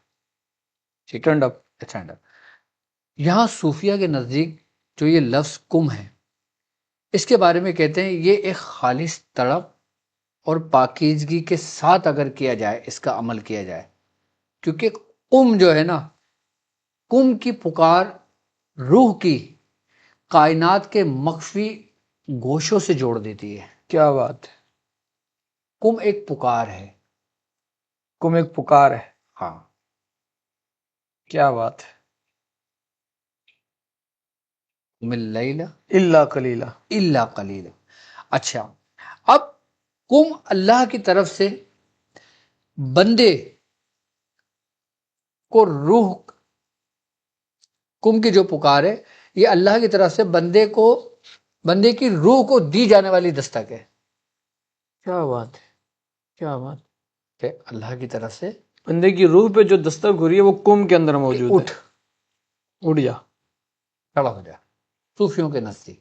ٹھیک ہے، اسٹینڈ اپ، اسٹینڈ اپ، یہاں صوفیہ کے نزدیک جو یہ لفظ کم ہے، اس کے بارے میں کہتے ہیں یہ ایک خالص طلب اور پاکیزگی کے ساتھ اگر کیا جائے، اس کا عمل کیا جائے، کیونکہ کم جو ہے نا، کم کی پکار روح کی کائنات کے مخفی گوشوں سے جوڑ دیتی ہے۔ کیا بات ہے، کم ایک پکار ہے، کم ایک پکار ہے، ہاں، کیا بات ہے، قم اللیل الا قلیلہ، الا قلیل۔ اچھا، اب کم اللہ کی طرف سے بندے کو روح کم کی جو پکار ہے یہ اللہ کی طرف سے بندے کی روح کو دی جانے والی دستک ہے. کیا بات ہے، کیا بات. کہ اللہ کی طرف سے بندے کی روح پہ جو دستک ہو رہی ہے وہ کم کے اندر موجود اٹھ ہے، اٹھ جا. کھڑا ہو جا، صوفیوں کے نزدیک.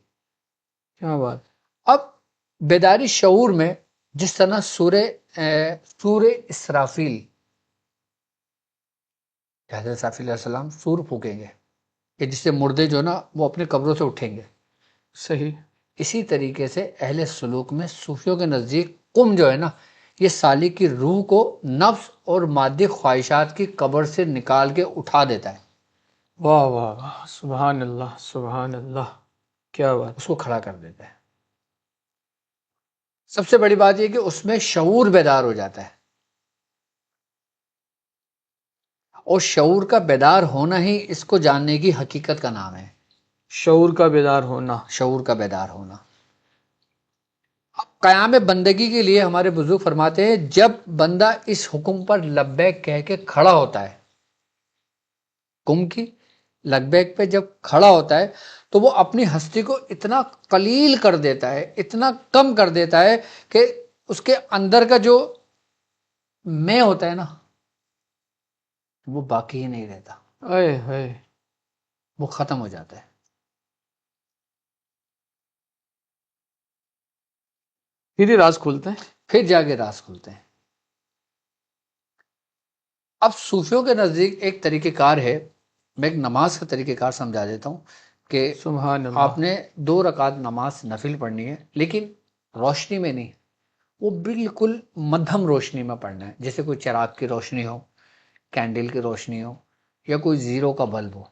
کیا بات. اب بیداری شعور میں جس طرح سورہ اسرافیل، حضرت اسرافیل علیہ السلام سور پھونکیں گے کہ جس سے مردے جو نا وہ اپنے قبروں سے اٹھیں گے، صحیح. اسی طریقے سے اہل سلوک میں صوفیوں کے نزدیک قم جو ہے نا یہ سالک کی روح کو نفس اور مادی خواہشات کی قبر سے نکال کے اٹھا دیتا ہے، واہ واہ واہ، سبحان اللہ سبحان اللہ، کیا بات. اس کو کھڑا کر دیتا ہے. سب سے بڑی بات یہ کہ اس میں شعور بیدار ہو جاتا ہے، اور شعور کا بیدار ہونا ہی اس کو جاننے کی حقیقت کا نام ہے. شعور کا بیدار ہونا. شعور کا بیدار ہونا. اب قیام بندگی کے لیے ہمارے بزرگ فرماتے ہیں جب بندہ اس حکم پر لبیک کہہ کے کھڑا ہوتا ہے، کم کی لبیک پہ جب کھڑا ہوتا ہے تو وہ اپنی ہستی کو اتنا قلیل کر دیتا ہے، اتنا کم کر دیتا ہے کہ اس کے اندر کا جو میں ہوتا ہے نا وہ باقی ہی نہیں رہتا، اے ہائے. وہ ختم ہو جاتا ہے. پھر ہی راز کھولتے ہیں. پھر جا کے راز کھلتے ہیں. اب صوفیوں کے نزدیک ایک طریقہ کار ہے، میں ایک نماز کا طریقہ کار سمجھا دیتا ہوں کہ سبحان اللہ. آپ نے 2 رکعت نماز نفل پڑھنی ہے، لیکن روشنی میں نہیں، وہ بالکل مدھم روشنی میں پڑھنا ہے. جیسے کوئی چراغ کی روشنی ہو، کینڈل کی روشنی ہو، یا کوئی زیرو کا بلب ہو.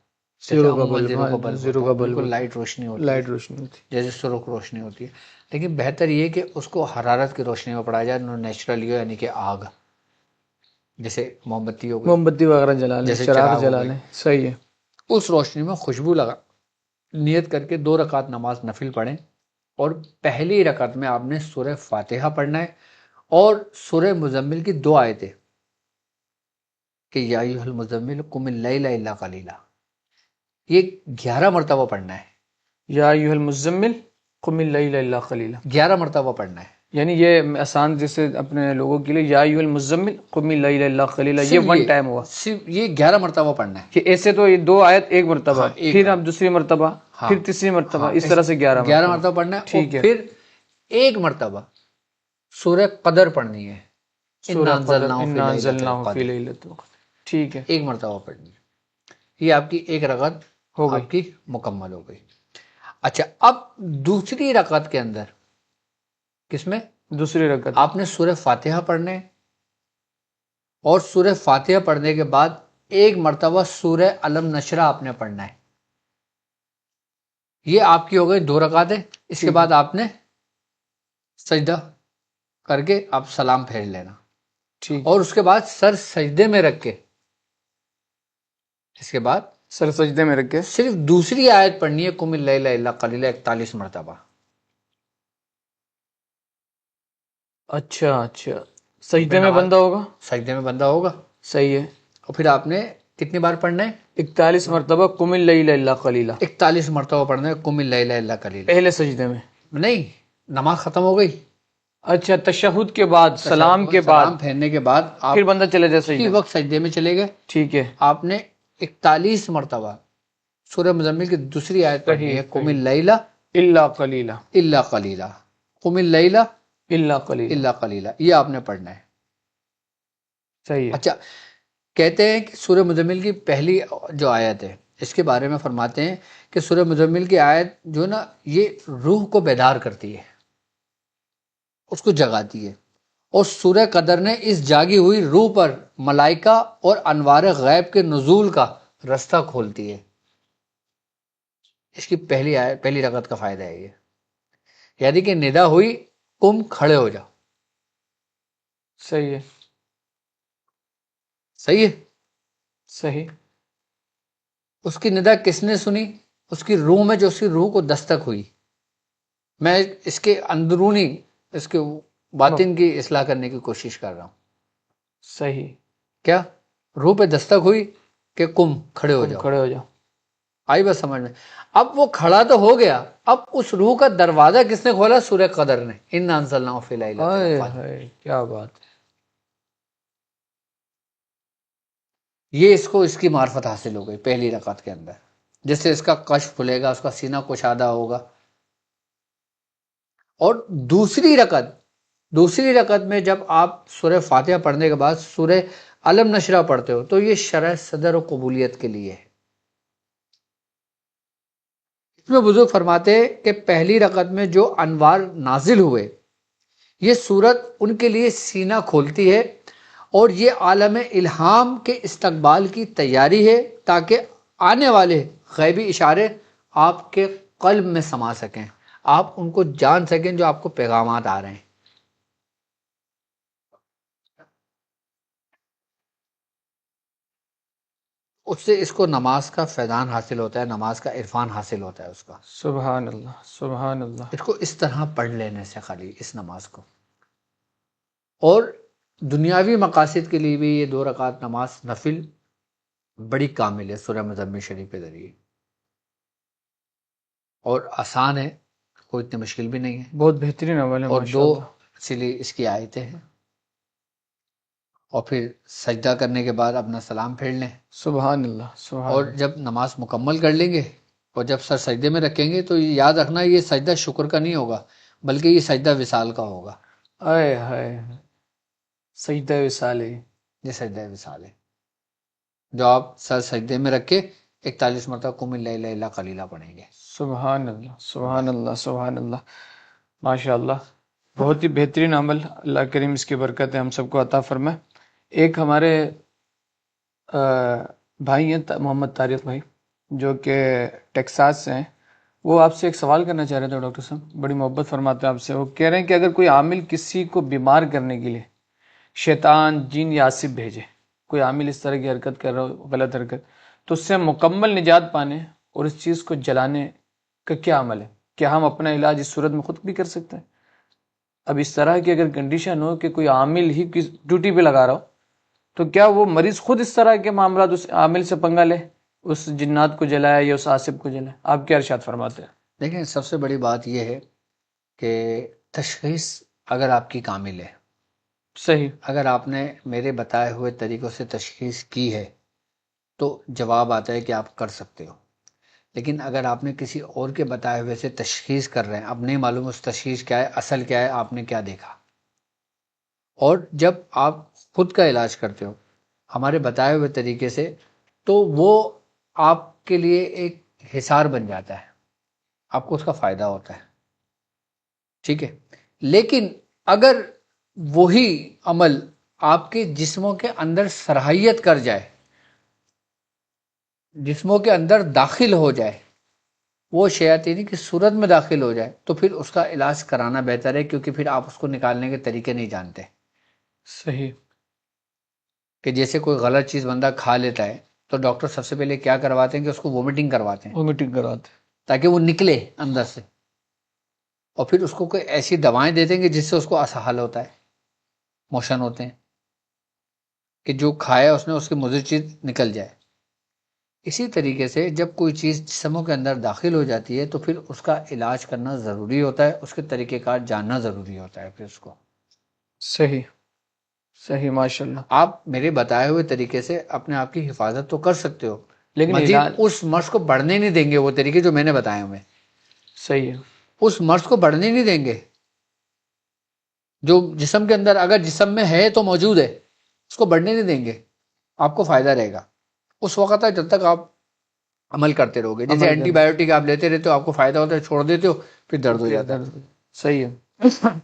زیرو کا عموماً بلب. زیرو کا ہاں، بلب زیرو ہوتا کا ہے، بلب بالکل ہوتا ہے. لائٹ روشنی ہوتی ہے، لائٹ روشنی ہوتی. جیسے سرخ روشنی ہوتی ہے. لیکن بہتر یہ کہ اس کو حرارت کی روشنی میں پڑھایا جائے، نیچرل یعنی کہ آگ، جیسے موم بتی ہو گئی، موم بتی وغیرہ جلا لیں، جیسے چراغ چراغ ہو جلا گئی، لیں. صحیح ہے. اس روشنی میں خوشبو لگا نیت کر کے 2 رکعت نماز نفل پڑھیں. اور پہلی رکعت میں آپ نے سورہ فاتحہ پڑھنا ہے اور سورہ مزمل کی 2 آیتیں کہ یا ایھا المزمل قم اللیل الا قلیلا، یہ 11 مرتبہ پڑھنا ہے. یا ایھا المزمل قم اللیل الا قلیلا، 11 مرتبہ پڑھنا ہے. یعنی یہ آسان جیسے اپنے لوگوں کے لیے یا ایھا المزمل قم اللیل الا قلیلا، یہ صرف ون ٹائم ہوا صرف یہ 11 مرتبہ پڑھنا ہے. کہ ایسے تو یہ 2 آیت ایک مرتبہ، ہاں، ایک پھر بار. اب دوسری مرتبہ، ہاں پھر تیسری مرتبہ، ہاں، اس طرح سے 11 11 مرتبہ. مرتبہ پڑھنا ہے. اور ٹھیک ہے. پھر ایک مرتبہ سورہ قدر پڑھنی ہے، سورہ قدر، انزلناہ فی انا لیلۃ انزلناہ فی القدر، لیلۃ القدر. ٹھیک ہے، ایک مرتبہ پڑھنی ہے. یہ آپ کی ایک رکعت ہو گئی. آپ کی مکمل ہو گئی. اچھا، اب دوسری رکعت کے اندر کس میں دوسری رکعت آپ نے سورہ فاتحہ پڑھنے، اور سورہ فاتحہ پڑھنے کے بعد ایک مرتبہ سورہ علم نشرہ آپ نے پڑھنا ہے. یہ آپ کی ہو گئی 2 رکعتیں. اس کے بعد آپ نے سجدہ کر کے آپ سلام پھیر لینا، ٹھیک. اور اس کے بعد سر سجدے میں رکھ کے، اس کے بعد سر سجدے میں رکھ کے صرف دوسری آیت پڑھنی ہے قم اللیل الا قلیلا 41 مرتبہ. اچھا اچھا، سجدے میں بندہ ہوگا. سجدے میں بندہ ہوگا. صحیح ہے. اور پھر آپ نے کتنی بار پڑھنا ہے؟ 41 مرتبہ قم اللیل الا قلیلا، 41 مرتبہ پڑھنا ہے قم اللیل الا قلیلا. پہلے سجدے میں. نہیں، نماز ختم ہو گئی، اچھا، تشہد کے بعد، سلام کے بعد، سلام پھیرنے کے بعد آپ پھر بندہ چلے جائے اسی سجدے. وقت سجدے میں چلے گئے. ٹھیک ہے. آپ نے 41 مرتبہ سورہ مزمل کی دوسری آیت پڑھنی ہے قم اللیل الا قلیلا، الا قلیلا، قم اللیل الا قلیلا. الا قلیلا، یہ آپ نے پڑھنا ہے. صحیح ہے. اچھا، کہتے ہیں کہ سورہ مزمل کی پہلی جو آیت ہے اس کے بارے میں فرماتے ہیں کہ سورہ مزمل کی آیت جو نا یہ روح کو بیدار کرتی ہے، اس کو جگاتی ہے. اور سورہ قدر نے اس جاگی ہوئی روح پر ملائکہ اور انوار غیب کے نزول کا رستہ کھولتی ہے. اس کی پہلی رکعت کا فائدہ ہے یہ، یعنی کہ ندا ہوئی قم کھڑے ہو جاؤ. صحیح ہے. صحیح ہے. صحیح. اس کی ندا کس نے سنی؟ اس کی روح میں، جو اس کی روح کو دستک ہوئی. میں اس کے اندرونی، اس کے باطن کی اصلاح کرنے کی کوشش کر رہا ہوں. صحیح. کیا روح پہ دستک ہوئی کہ قم کھڑے ہو تم جاؤ. کھڑے ہو جاؤ. آئی بس سمجھ میں؟ اب وہ کھڑا تو ہو گیا، اب اس روح کا دروازہ کس نے کھولا؟ سورہ قدر نے، اِنَّا أَنزَلْنَاهُ فِي لَيْلَةِ ہائے القدر۔ ہائے کیا بات ہے. یہ اس کو اس کی معرفت حاصل ہو گئی پہلی رکعت کے اندر، جس سے اس کا کشف کھلے گا، اس کا سینہ کشادہ ہوگا۔ اور دوسری رکعت میں جب آپ سورہ فاتحہ پڑھنے کے بعد سورہ علم نشرہ پڑھتے ہو تو یہ شرح صدر و قبولیت کے لیے ہے۔ اس میں بزرگ فرماتے ہیں کہ پہلی رکعت میں جو انوار نازل ہوئے، یہ صورت ان کے لیے سینہ کھولتی ہے، اور یہ عالم الہام کے استقبال کی تیاری ہے، تاکہ آنے والے غیبی اشارے آپ کے قلب میں سما سکیں، آپ ان کو جان سکیں جو آپ کو پیغامات آ رہے ہیں۔ اس سے اس کو نماز کا فیضان حاصل ہوتا ہے، نماز کا عرفان حاصل ہوتا ہے اس کا۔ سبحان اللہ سبحان اللہ. اس کو اس طرح پڑھ لینے سے خالی اس نماز کو، اور دنیاوی مقاصد کے لیے بھی یہ 2 رکعت نماز نفل بڑی کامل ہے سورہ مزمل شریف کے ذریعے، اور آسان ہے، کوئی اتنی مشکل بھی نہیں ہے، بہت بہترین عمل ہے اور 2 ماشاءاللہ. اسی لیے اس کی آیتیں ہیں۔ اور پھر سجدہ کرنے کے بعد اپنا سلام پھیر لیں، سبحان اللہ سبحان اور اللہ. جب نماز مکمل کر لیں گے اور جب سر سجدے میں رکھیں گے تو یہ یاد رکھنا یہ سجدہ شکر کا نہیں ہوگا، بلکہ یہ سجدہ وصال کا ہوگا۔ آئے ہائے سجدہ وصال ہے. یہ سجدہ وصال ہے جو آپ سر سجدے میں رکھ کے 41 مرتبہ قم اللیل الا قلیلا پڑھیں گے۔ سبحان اللہ سبحان اللہ سبحان اللہ. ماشاء اللہ بہت ہی بہترین عمل، اللہ کریم اس کی برکت ہے ہم سب کو عطا فرمائے. ایک ہمارے بھائی ہیں محمد طارق بھائی جو کہ ٹیکساس سے ہیں، وہ آپ سے ایک سوال کرنا چاہ رہے تھے ڈاکٹر صاحب، بڑی محبت فرماتے ہیں آپ سے. وہ کہہ رہے ہیں کہ اگر کوئی عامل کسی کو بیمار کرنے کے لیے شیطان جن یا آصف بھیجے، کوئی عامل اس طرح کی حرکت کر رہا ہو، غلط حرکت، تو اس سے مکمل نجات پانے اور اس چیز کو جلانے کا کیا عمل ہے؟ کیا ہم اپنا علاج اس صورت میں خود بھی کر سکتے ہیں؟ اب اس طرح کی اگر کنڈیشن ہو کہ کوئی عامل ہی کس ڈیوٹی پہ لگا رہا ہو، تو کیا وہ مریض خود اس طرح کے معاملات اس عامل سے پنگا لے، اس جنات کو جلائے یا اس آصف کو جلائے؟ آپ کیا ارشاد فرماتے ہیں؟ لیکن سب سے بڑی بات یہ ہے کہ تشخیص اگر آپ کی کامل ہے، صحیح. اگر آپ نے میرے بتائے ہوئے طریقوں سے تشخیص کی ہے تو جواب آتا ہے کہ آپ کر سکتے ہو۔ لیکن اگر آپ نے کسی اور کے بتائے ہوئے سے تشخیص کر رہے ہیں، اب نہیں معلوم اس تشخیص کیا ہے، اصل کیا ہے، آپ نے کیا دیکھا، اور جب آپ خود کا علاج کرتے ہو ہمارے بتائے ہوئے طریقے سے تو وہ آپ کے لیے ایک حصار بن جاتا ہے، آپ کو اس کا فائدہ ہوتا ہے، ٹھیک ہے۔ لیکن اگر وہی عمل آپ کے جسموں کے اندر صلاحیت کر جائے، جسموں کے اندر داخل ہو جائے، وہ شیاطینی کی صورت میں داخل ہو جائے، تو پھر اس کا علاج کرانا بہتر ہے، کیونکہ پھر آپ اس کو نکالنے کے طریقے نہیں جانتے۔ صحیح. کہ جیسے کوئی غلط چیز بندہ کھا لیتا ہے تو ڈاکٹر سب سے پہلے کیا کرواتے ہیں کہ اس کو وومٹنگ کرواتے ہیں وہ میٹنگ کراتے. تاکہ وہ نکلے اندر سے، اور پھر اس کو کوئی ایسی دوائیں دیتے ہیں کہ جس سے اس کو اسہال ہوتا ہے، موشن ہوتے ہیں، کہ جو کھایا اس نے اس کی مضر چیز نکل جائے۔ اسی طریقے سے جب کوئی چیز جسموں کے اندر داخل ہو جاتی ہے تو پھر اس کا علاج کرنا ضروری ہوتا ہے، اس کے طریقہ کار جاننا ضروری ہوتا ہے پھر اس کو۔ صحیح صحیح ماشاء اللہ. آپ میرے بتائے ہوئے طریقے سے اپنے آپ کی حفاظت تو کر سکتے ہو، لیکن مزید علاج اس مرض کو بڑھنے نہیں دیں گے، وہ طریقے جو میں نے بتائے ہوئے صحیح ہے. اس مرض کو بڑھنے نہیں دیں گے جو جسم کے اندر، اگر جسم میں ہے تو موجود ہے، اس کو بڑھنے نہیں دیں گے، آپ کو فائدہ رہے گا اس وقت تک جب تک آپ عمل کرتے رہو گے۔ جیسے اینٹی بایوٹک آپ لیتے رہتے ہو، آپ کو فائدہ ہوتا ہے، چھوڑ دیتے ہو پھر درد ہو جاتا ہے۔ صحیح ہے.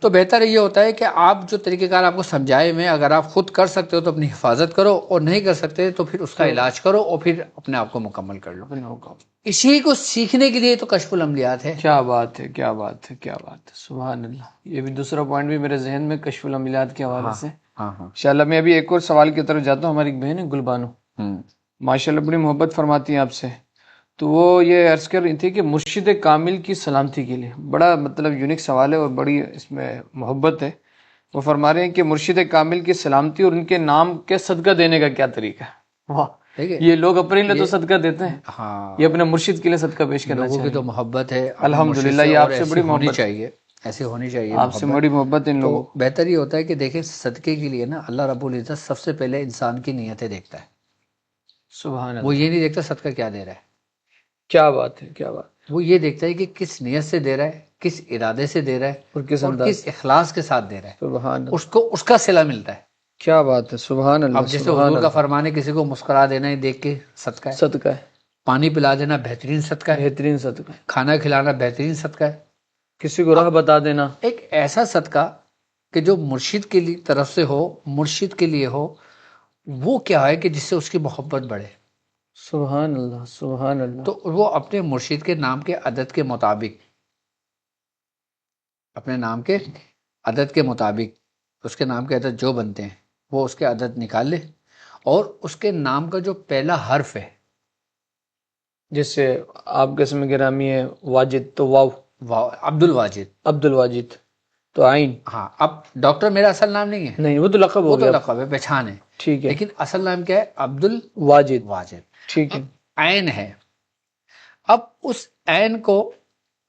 تو بہتر یہ ہوتا ہے کہ آپ جو طریقہ کار آپ کو سمجھائے میں، اگر آپ خود کر سکتے ہو تو اپنی حفاظت کرو، اور نہیں کر سکتے تو پھر اس کا علاج کرو، اور پھر اپنے آپ کو مکمل کر لو۔ اسی کو سیکھنے کے لیے تو کشف العملیات ہے۔ کیا بات ہے کیا بات ہے کیا بات ہے، سبحان اللہ. یہ بھی دوسرا پوائنٹ بھی میرے ذہن میں کشف العملیات کے حوالے سے. ہاں ہاں انشاءاللہ میں ابھی ایک اور سوال کی طرف جاتا ہوں. ہماری ایک بہن ہے گلبانو، ماشاءاللہ بڑی محبت فرماتی ہیں آپ سے. تو وہ یہ عرض کر رہی تھی کہ مرشد کامل کی سلامتی کے لیے، بڑا مطلب یونیک سوال ہے اور بڑی اس میں محبت ہے. وہ فرما رہے ہیں کہ مرشد کامل کی سلامتی اور ان کے نام کے صدقہ دینے کا کیا طریقہ ہے؟ واہ ٹھیک ہے. یہ لوگ اپنے لیے تو صدقہ دیتے ہیں، ہاں، یہ اپنے مرشد کے لیے صدقہ پیش کرنا لوگوں کی چاہیے. تو محبت ہے اپنے الحمدللہ، مرشد سے، یہ اور آپ سے ایسی بڑی ہونی محبت، چاہیے، ایسی ہونی چاہیے آپ سے محبت. بڑی محبت ان تو لوگوں. بہتر یہ ہوتا ہے کہ دیکھیں صدقے کے لیے نا اللہ رب العزت سب سے پہلے انسان کی نیتیں دیکھتا ہے. سبحان وہ اللہ، یہ نہیں دیکھتا صدقہ کیا دے رہا ہے، کیا بات ہے، کیا بات. وہ یہ دیکھتا ہے کہ کس نیت سے دے رہا ہے، کس ارادے سے دے رہا ہے، اور کس اور انداز. کس اخلاص کے ساتھ دے رہا ہے. سبحان اللہ، اس کو اس کا صلہ ملتا ہے. کیا بات ہے. سبحان اللہ، اب جیسے سبحان حضور کا اللہ. فرمان ہے کسی کو مسکرا دینا ہی دیکھ کے صدقہ ہے، صدقہ ہے، پانی پلا دینا بہترین صدقہ ہے، بہترین صدقہ ہے. کھانا کھلانا بہترین صدقہ ہے. کسی کو راہ بتا دینا. ایک ایسا صدقہ کہ جو مرشد کے لیے طرف سے ہو، مرشد کے لیے ہو، وہ کیا ہے کہ جس سے اس کی محبت بڑھے. سبحان اللہ، سبحان اللہ. تو وہ اپنے مرشد کے نام کے عدد کے مطابق، اپنے نام کے عدد کے مطابق، اس کے نام کے عدد جو بنتے ہیں وہ اس کے عدد نکال لے، اور اس کے نام کا جو پہلا حرف ہے، جس سے آپ کے اسم گرامی ہے واجد تو واو، عبد الواجد. عبد الواجد تو عین. ہاں، اب ڈاکٹر میرا اصل نام نہیں ہے، نہیں، وہ تو لقب وہ ہو تو گیا. لقب ہے، پہچان ہے، ٹھیک ہے، لیکن اصل نام کیا ہے؟ عبد واجد. الواجد. ٹھیک ہے، اب عین ہے. اب اس عین کو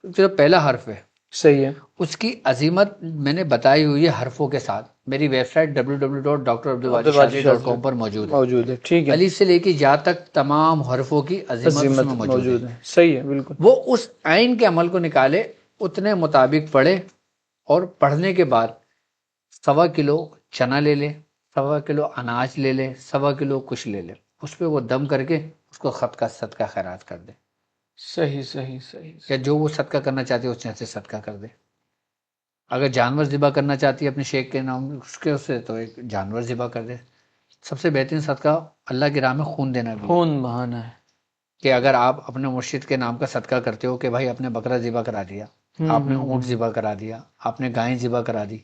جو پہلا حرف ہے صحیح ہے. اس کی عظیمت میں نے بتائی ہوئی ہے حرفوں کے ساتھ. میری ویب سائٹ www.drabdulwajidshazili.com پر موجود ہے. موجود ہے. ٹھیک ہے، الف سے لے کے یا تک تمام حرفوں کی عظیمت اس عظیمت میں موجود ہے. صحیح ہے، بالکل. وہ اس عین کے عمل کو نکالے، اتنے مطابق پڑھے، اور پڑھنے کے بعد 1.25 کلو چنا لے لے، 1.25 کلو اناج لے لے، 1.25 کلو کچھ لے لے، اس پہ وہ دم کر کے اس کو صدقہ خیرات کر دے. صحیح صحیح صحیح. یا جو وہ صدقہ کرنا چاہتے اس سے صدقہ کر دے. اگر جانور ذبح کرنا چاہتی ہے اپنے شیخ کے نام اس کے سے تو ایک جانور ذبح کر دے. سب سے بہترین صدقہ اللہ کی راہ میں خون دینا بھی ہے. خون بہانا ہے. کہ اگر آپ اپنے مرشد کے نام کا صدقہ کرتے ہو کہ بھائی آپ نے بکرا ذبح کرا دیا، آپ نے اونٹ ذبح کرا دیا، آپ نے گائیں ذبح کرا دی،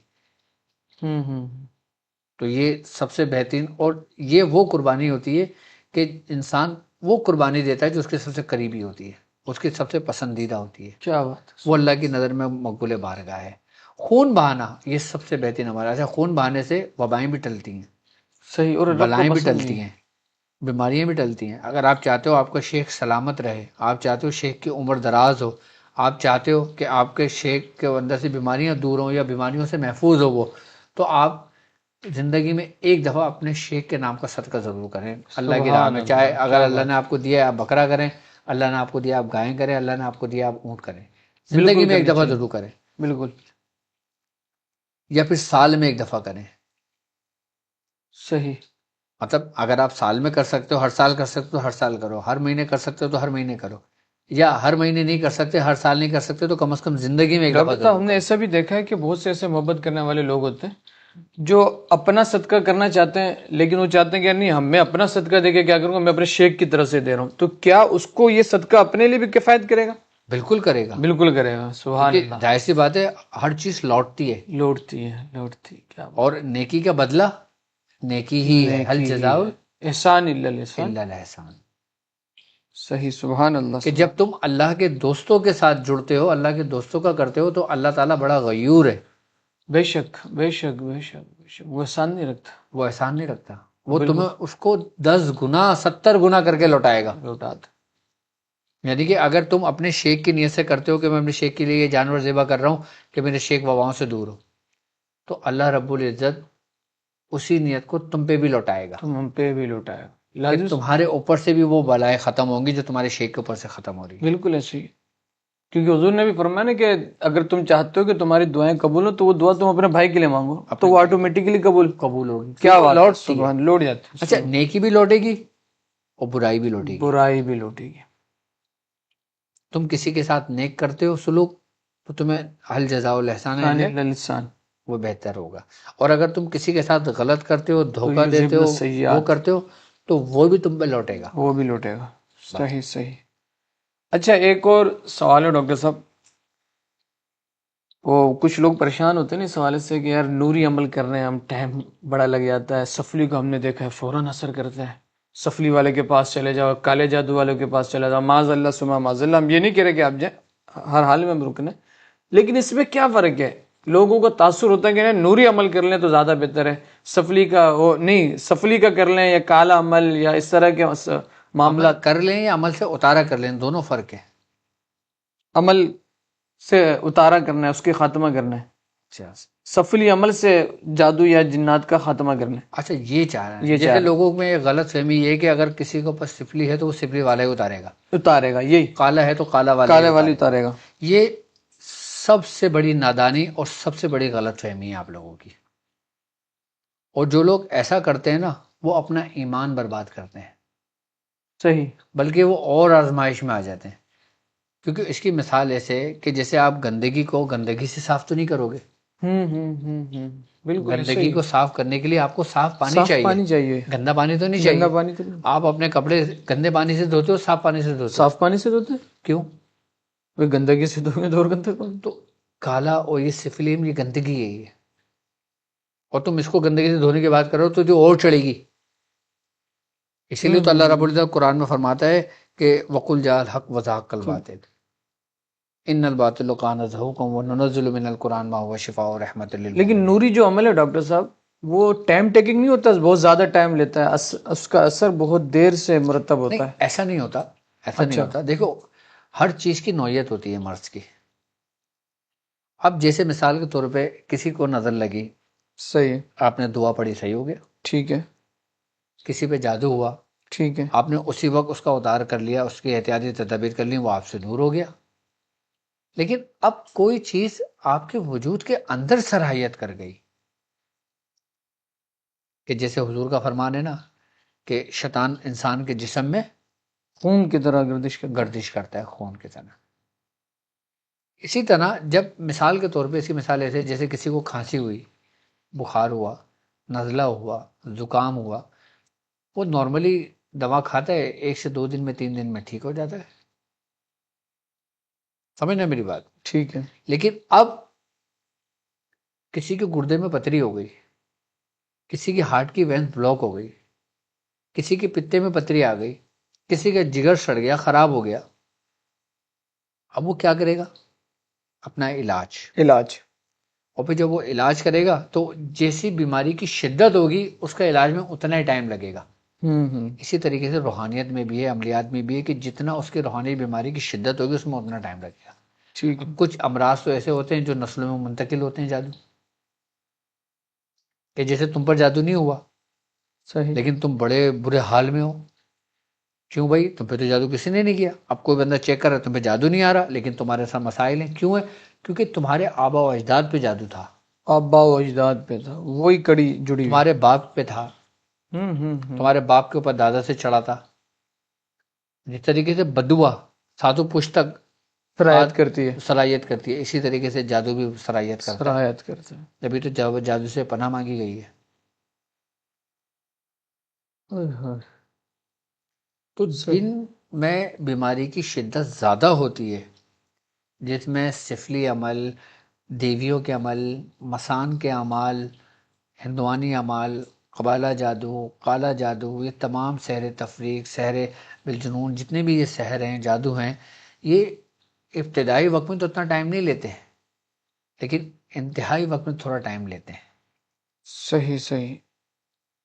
تو یہ سب سے بہترین، اور یہ وہ قربانی ہوتی ہے کہ انسان وہ قربانی دیتا ہے جو اس کے سب سے قریبی ہوتی ہے، اس کی سب سے پسندیدہ ہوتی ہے. کیا بات. وہ اللہ کی نظر میں مقبول بارگاہ ہے. خون بہانا یہ سب سے بہترین ہمارا ہے. خون بہانے سے وبائیں بھی ٹلتی ہیں، صحیح، اور بلائیں بھی ٹلتی ہیں، بیماریاں بھی ٹلتی ہیں. اگر آپ چاہتے ہو آپ کا شیخ سلامت رہے، آپ چاہتے ہو شیخ کی عمر دراز ہو، آپ چاہتے ہو کہ آپ کے شیخ کے اندر سے بیماریاں دور ہوں یا بیماریوں سے محفوظ ہو وہ، تو آپ زندگی میں ایک دفعہ اپنے شیخ کے نام کا صدقہ ضرور کریں اللہ کی راہ میں. چاہے اگر اللہ نے آپ کو دیا آپ بکرا کریں، اللہ نے آپ کو دیا آپ گائیں کریں، اللہ نے آپ کو دیا آپ اونٹ کریں، زندگی میں ایک دفعہ ضرور کریں. بالکل. یا پھر سال میں ایک دفعہ کریں. صحیح. مطلب اگر آپ سال میں کر سکتے ہو، ہر سال کر سکتے ہو ہر سال کرو، ہر مہینے کر سکتے ہو تو ہر مہینے کرو، یا ہر مہینے نہیں کر سکتے، ہر سال نہیں کر سکتے تو کم از کم زندگی میں ایک دفعہ ڈاکٹر صاحب، ہم نے ایسا بھی دیکھا ہے کہ بہت سے ایسے محبت کرنے والے لوگ ہوتے ہیں جو اپنا صدقہ کرنا چاہتے ہیں، لیکن وہ چاہتے ہیں کہ نہیں، میں اپنا صدقہ دے کے کیا کروں گا، میں اپنے شیخ کی طرف سے دے رہا ہوں. تو کیا اس کو یہ صدقہ اپنے لیے بھی کفایت کرے گا؟ بالکل کرے گا، بالکل کرے گا. سبحان اللہ. ظاہر سی بات ہے ہر چیز لوٹتی ہے، لوٹتی ہے، لوٹتی. کیا اور نیکی کا بدلہ نیکی ہی ہے. حل جزاء احسان الا الاحسان. الا الاحسان. صحیح. سبحان اللہ. کہ جب تم اللہ کے دوستوں کے ساتھ جڑتے ہو، اللہ کے دوستوں کا کرتے ہو، تو اللہ تعالیٰ بڑا غیور ہے. بے شک بے شک بے شک بے شک. وہ احسان نہیں رکھتا، وہ احسان نہیں رکھتا، وہ تمہیں اس کو 10 گنا 70 گنا کر کے لوٹائے گا. لوٹاتا. یعنی کہ اگر تم اپنے شیخ کی نیت سے کرتے ہو کہ میں اپنے شیخ کے لیے یہ جانور ذبح کر رہا ہوں کہ میرے شیخ وباؤں سے دور ہو، تو اللہ رب العزت اسی نیت کو تم پہ بھی لوٹائے گا، تم ہم پہ بھی لوٹائے گا. کہ تمہارے اوپر سے بھی وہ بلائیں ختم ہوں گی جو تمہارے شیخ کے اوپر سے ختم ہو رہی ہے. بالکل ایسے ہی. کیونکہ حضور نے بھی فرمایا نا کہ اگر تم چاہتے ہو کہ تمہاری دعائیں قبول ہو تو وہ دعا تم اپنے بھائی کے لیے مانگو تو وہ آٹومیٹکلی قبول ہوگی. کیا بات. لوٹ جاتی. اچھا، نیکی بھی لوٹے گی اور برائی بھی لوٹے گی. برائی بھی لوٹے گی. تم کسی کے ساتھ نیک کرتے ہو سلوک تو تمہیں حل جزاء الاحسان وہ بہتر ہوگا، اور اگر تم کسی کے ساتھ غلط کرتے ہو، دھوکہ دیتے ہو، وہ کرتے ہو، تو وہ بھی تم پہ لوٹے گا. وہ بھی لوٹے گا. صحیح صحیح. اچھا، ایک اور سوال ہے ڈاکٹر صاحب. وہ کچھ لوگ پریشان ہوتے ہیں نا اس حوالے سے کہ یار نوری عمل کر رہے ہیں ہم، ٹائم بڑا لگ جاتا ہے، سفلی کو ہم نے دیکھا ہے فوراً اثر کرتا ہے، سفلی والے کے پاس چلے جاؤ، کالے جادو والے کے پاس چلے جاؤ، معاذ اللہ سما معاذ اللہ. ہم یہ نہیں کہہ رہے کہ آپ جائیں، ہر حال میں ہم رکنا ہے، لیکن اس میں کیا فرق ہے لوگوں کو تاثر ہوتا ہے کہ نوری عمل کر لیں تو زیادہ بہتر ہے، سفلی کا وہ نہیں، سفلی کا کر لیں یا کالا عمل یا اس طرح کے عمل معاملات. کر لیں یا عمل سے اتارا کر لیں، دونوں فرق ہے. عمل سے اتارا کرنا ہے، اس کے خاتمہ کرنا ہے، اچھا سفلی عمل سے جادو یا جنات کا خاتمہ کرنا ہے. اچھا، یہ چاہ رہے ہیں. یہ جیسے چاہ رہا لوگوں میں ایک غلط فہمی یہ ہے کہ اگر کسی کے اوپر سفلی ہے تو وہ سفلی والا ہی اتارے گا، اتارے گا، یہی کالا ہے تو کالا والا ہی کالے والی اتارے گا. اتارے گا. یہ سب سے بڑی نادانی اور سب سے بڑی غلط فہمی ہے آپ لوگوں کی. اور جو لوگ ایسا کرتے ہیں نا وہ اپنا ایمان برباد کرتے ہیں، صحیح. بلکہ وہ اور آزمائش میں آ جاتے ہیں. کیونکہ اس کی مثال ایسے ہے کہ جیسے آپ گندگی کو گندگی سے صاف تو نہیں کرو گے. بالکل گندگی صحیح. کو صاف کرنے کے لیے آپ کو صاف پانی صاف چاہیے، پانی چاہیے، گندا پانی تو نہیں گندا چاہیے. پانی تو نہیں. آپ اپنے کپڑے گندے پانی سے دھوتے ہو، صاف پانی سے دھوتے ہو؟ صاف پانی سے دھوتے ہیں. کیوں؟ وہ گندگی سے دھوئیں تو اور گندہ کون. تو کالا اور یہ سفلیم یہ گندگی ہے یہ، اور تم اس کو گندگی سے دھونے کی بات کرو تو جو اور چڑھے گی. اسی لیے تو اللہ رب العزت قرآن میں فرماتا ہے کہ وقل جاء الحق وزهق الباطل ان الباطل کان زہوقا وننزل من القرآن ما هو شفاء ورحمۃ لیکن للمؤمنین. نوری جو عمل ہے ڈاکٹر صاحب وہ ٹائم ٹیکنگ نہیں ہوتا، بہت زیادہ ٹائم لیتا ہے، اس کا اثر بہت دیر سے مرتب ہوتا نہیں، ہے. ایسا نہیں ہوتا، ایسا نہیں اچھا. ہوتا. دیکھو ہر چیز کی نوعیت ہوتی ہے مرض کی. اب جیسے مثال کے طور پہ کسی کو نظر لگی، صحیح ہے. آپ نے دعا پڑھی، صحیح ہو گیا. ٹھیک ہے. کسی پہ جادو ہوا، ٹھیک ہے. آپ نے اسی وقت اس کا اتار کر لیا، اس کی احتیاطی تدابیر کر لی، وہ آپ سے دور ہو گیا. لیکن اب کوئی چیز آپ کے وجود کے اندر صلاحیت کر گئی، کہ جیسے حضور کا فرمان ہے نا کہ شیطان انسان کے جسم میں خون کی طرح گردش کرتا ہے، خون کی طرح. اسی طرح جب مثال کے طور پہ اس کی مثال ایسے جیسے کسی کو کھانسی ہوئی، بخار ہوا، نزلہ ہوا، زکام ہوا، وہ نارملی دوا کھاتا ہے، 1 سے 2 دن میں 3 دن میں ٹھیک ہو جاتا ہے. سمجھنا میری بات. ٹھیک ہے. لیکن اب کسی کے گردے میں پتھری ہو گئی، کسی کی ہارٹ کی وین بلاک ہو گئی، کسی کے پتے میں پتھری آ گئی، کسی کا جگر سڑ گیا، خراب ہو گیا. اب وہ کیا کرے گا؟ اپنا علاج. اور پھر جب وہ علاج کرے گا تو جیسی بیماری کی شدت ہوگی اس کا علاج میں اتنا ہی ٹائم لگے گا. اسی طریقے سے روحانیت میں بھی ہے، عملیات میں بھی ہے، کہ جتنا اس کی روحانی بیماری کی شدت ہوگی اس میں اتنا ٹائم لگے گا. ٹھیک ہے. کچھ امراض تو ایسے ہوتے ہیں جو نسلوں میں منتقل ہوتے ہیں، جادو، کہ جیسے تم پر جادو نہیں ہوا صحیح. لیکن تم بڑے برے حال میں ہو. کیوں بھائی؟ تم پہ تو جادو کسی نے نہیں کیا. اب کوئی بندہ چیک کر رہا ہے تم پہ جادو نہیں آ رہا، لیکن تمہارے ساتھ مسائل ہیں. کیوں ہے؟ کیونکہ تمہارے آبا و اجداد پہ جادو تھا، آبا و اجداد پہ تھا، وہی کڑی جڑی ہوئی. تمہارے باپ پہ تھا، تمہارے باپ کے اوپر دادا سے چڑھا تھا. جس طریقے سے بدوا ساتوں پشت تک سرایت کرتی ہے، صلاحیت کرتی ہے، اسی طریقے سے جادو بھی صلاحیت کرتا ہے. سرایت کرتا ہے. جبھی تو جادو سے پناہ مانگی گئی ہے. تو جن میں بیماری کی شدت زیادہ ہوتی ہے، جس میں سفلی عمل، دیویوں کے عمل، مسان کے اعمال، ہندوانی اعمال، قبالہ جادو، کالا جادو، یہ تمام سحر تفریق، سحر بالجنون، جتنے بھی یہ سحر ہیں، جادو ہیں، یہ ابتدائی وقت میں تو اتنا ٹائم نہیں لیتے ہیں، لیکن انتہائی وقت میں تھوڑا ٹائم لیتے ہیں. صحیح.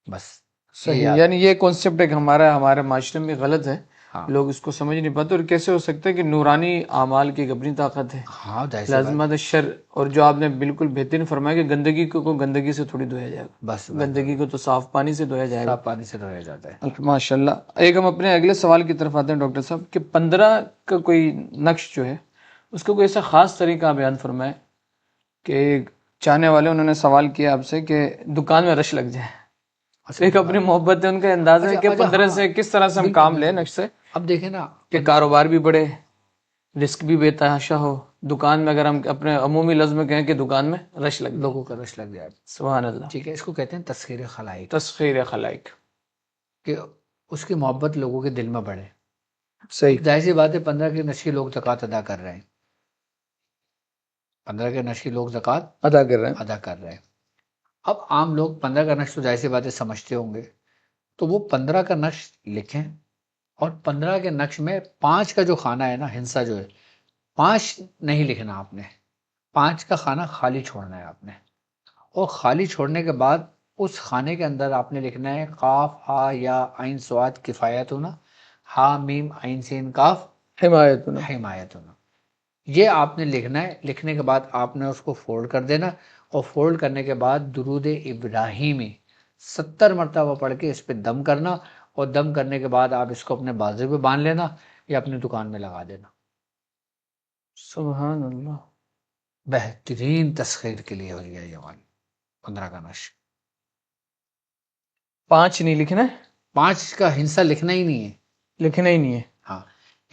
بس صحیح. یعنی یہ کانسیپٹ ایک ہمارے معاشرے میں غلط ہے. ہاں، لوگ اس کو سمجھ نہیں پاتے، اور کیسے ہو سکتا ہے کہ نورانی اعمال کی ایک اپنی طاقت ہے، ہاں، لازمات شر. اور جو آپ نے بالکل بہترین فرمایا کہ گندگی کو گندگی سے تھوڑی دھویا جائے گا، بس گندگی کو تو صاف پانی سے دھویا جائے گا. صاف پانی سے دھویا جاتا ہے. ماشاء اللہ. ایک ہم اپنے اگلے سوال کی طرف آتے ہیں ڈاکٹر صاحب، کہ 15 کا کوئی نقش جو ہے اس کا کوئی ایسا خاص طریقہ بیان فرمائے کہ چاہنے والے انہوں نے سوال کیا آپ سے کہ دکان میں رش لگ جائے. ایک اپنی محبت ہے، ان کا اندازہ ہے کہ 15 سے کس طرح سے ہم کام لیں نقش سے اب دیکھیں نا کہ کاروبار بھی بڑھے، رسک بھی بے تحاشا ہو. دکان میں اگر ہم اپنے عمومی لفظ میں کہیں کہ دکان میں رش لگ، لوگوں کا رش لگ جائے. سبحان اللہ. ٹھیک ہے، اس کو کہتے ہیں تسخیر خلائق، تسخیر خلائق، کہ اس کی محبت لوگوں کے دل میں بڑھے. صحیح. ظاہر سی بات ہے 15 کے نشے لوگ زکوٰۃ ادا کر رہے ہیں، 15 کے نشے لوگ زکوٰۃ ادا کر رہے ہیں. ادا کر رہے ہیں. اب عام لوگ 15 کا نقش تو ظاہر سی باتیں سمجھتے ہوں گے، تو وہ 15 کا نقش لکھیں، اور 15 کے نقش میں 5 کا جو کھانا ہے نا، ہنسا جو ہے، 5 نہیں لکھنا آپ نے، 5 کا کھانا خالی چھوڑنا ہے آپ نے، اور خالی چھوڑنے کے بعد اس کھانے کے اندر آپ نے لکھنا ہے قاف ہا یا عین صاد کفایت ہونا، ہا میم عین سین کاف حمایتنا. حمایت ہونا. یہ آپ نے لکھنا ہے. لکھنے کے بعد آپ نے اس کو فولڈ کر دینا، اور فولڈ کرنے کے بعد درود ابراہیمی 70 مرتبہ پڑھ کے اس پہ دم کرنا، اور دم کرنے کے بعد آپ اس کو اپنے بازو پہ باندھ لینا یا اپنی دکان میں لگا دینا. سبحان اللہ. بہترین تسخیر کے لیے ہوئی ہے یہ والی 15 کا نشر. 5 نہیں لکھنا ہے؟ 5 کا ہنسا لکھنا ہی نہیں ہے. لکھنا ہی نہیں ہے. ہاں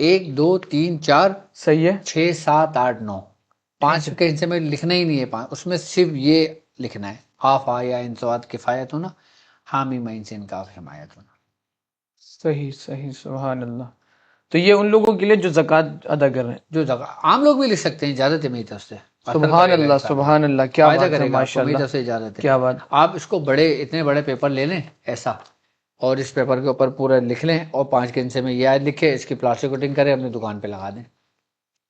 1 2 3 4 صحیح ہے. 6 7 8 9 5 کے ہنسے میں لکھنا ہی نہیں ہے. اس میں صرف یہ لکھنا ہے قاف ہا یا عین صاد کفایت ہونا، حامی عین سین کاف حمایت ہونا. صحیح صحیح. سبحان اللہ. تو یہ ان لوگوں کے لیے جو زکوٰۃ ادا کر رہے ہیں. جو عام لوگ بھی لکھ سکتے ہیں، اجازت ہے میری طرف سے. سبحان اللہ سبحان اللہ. کیا فائدہ بات ہے، کرے گا آپ ماشاء کو، میری اللہ. طرف سے اجازت ہے. کیا بات. آپ اس کو اتنے بڑے پیپر لے لیں ایسا، اور اس پیپر کے اوپر پورا لکھ لیں، اور 5 کے ہنسے میں یہ آیت لکھے، اس کی پلاسٹک کوٹنگ کریں، اپنی دکان پہ لگا دیں.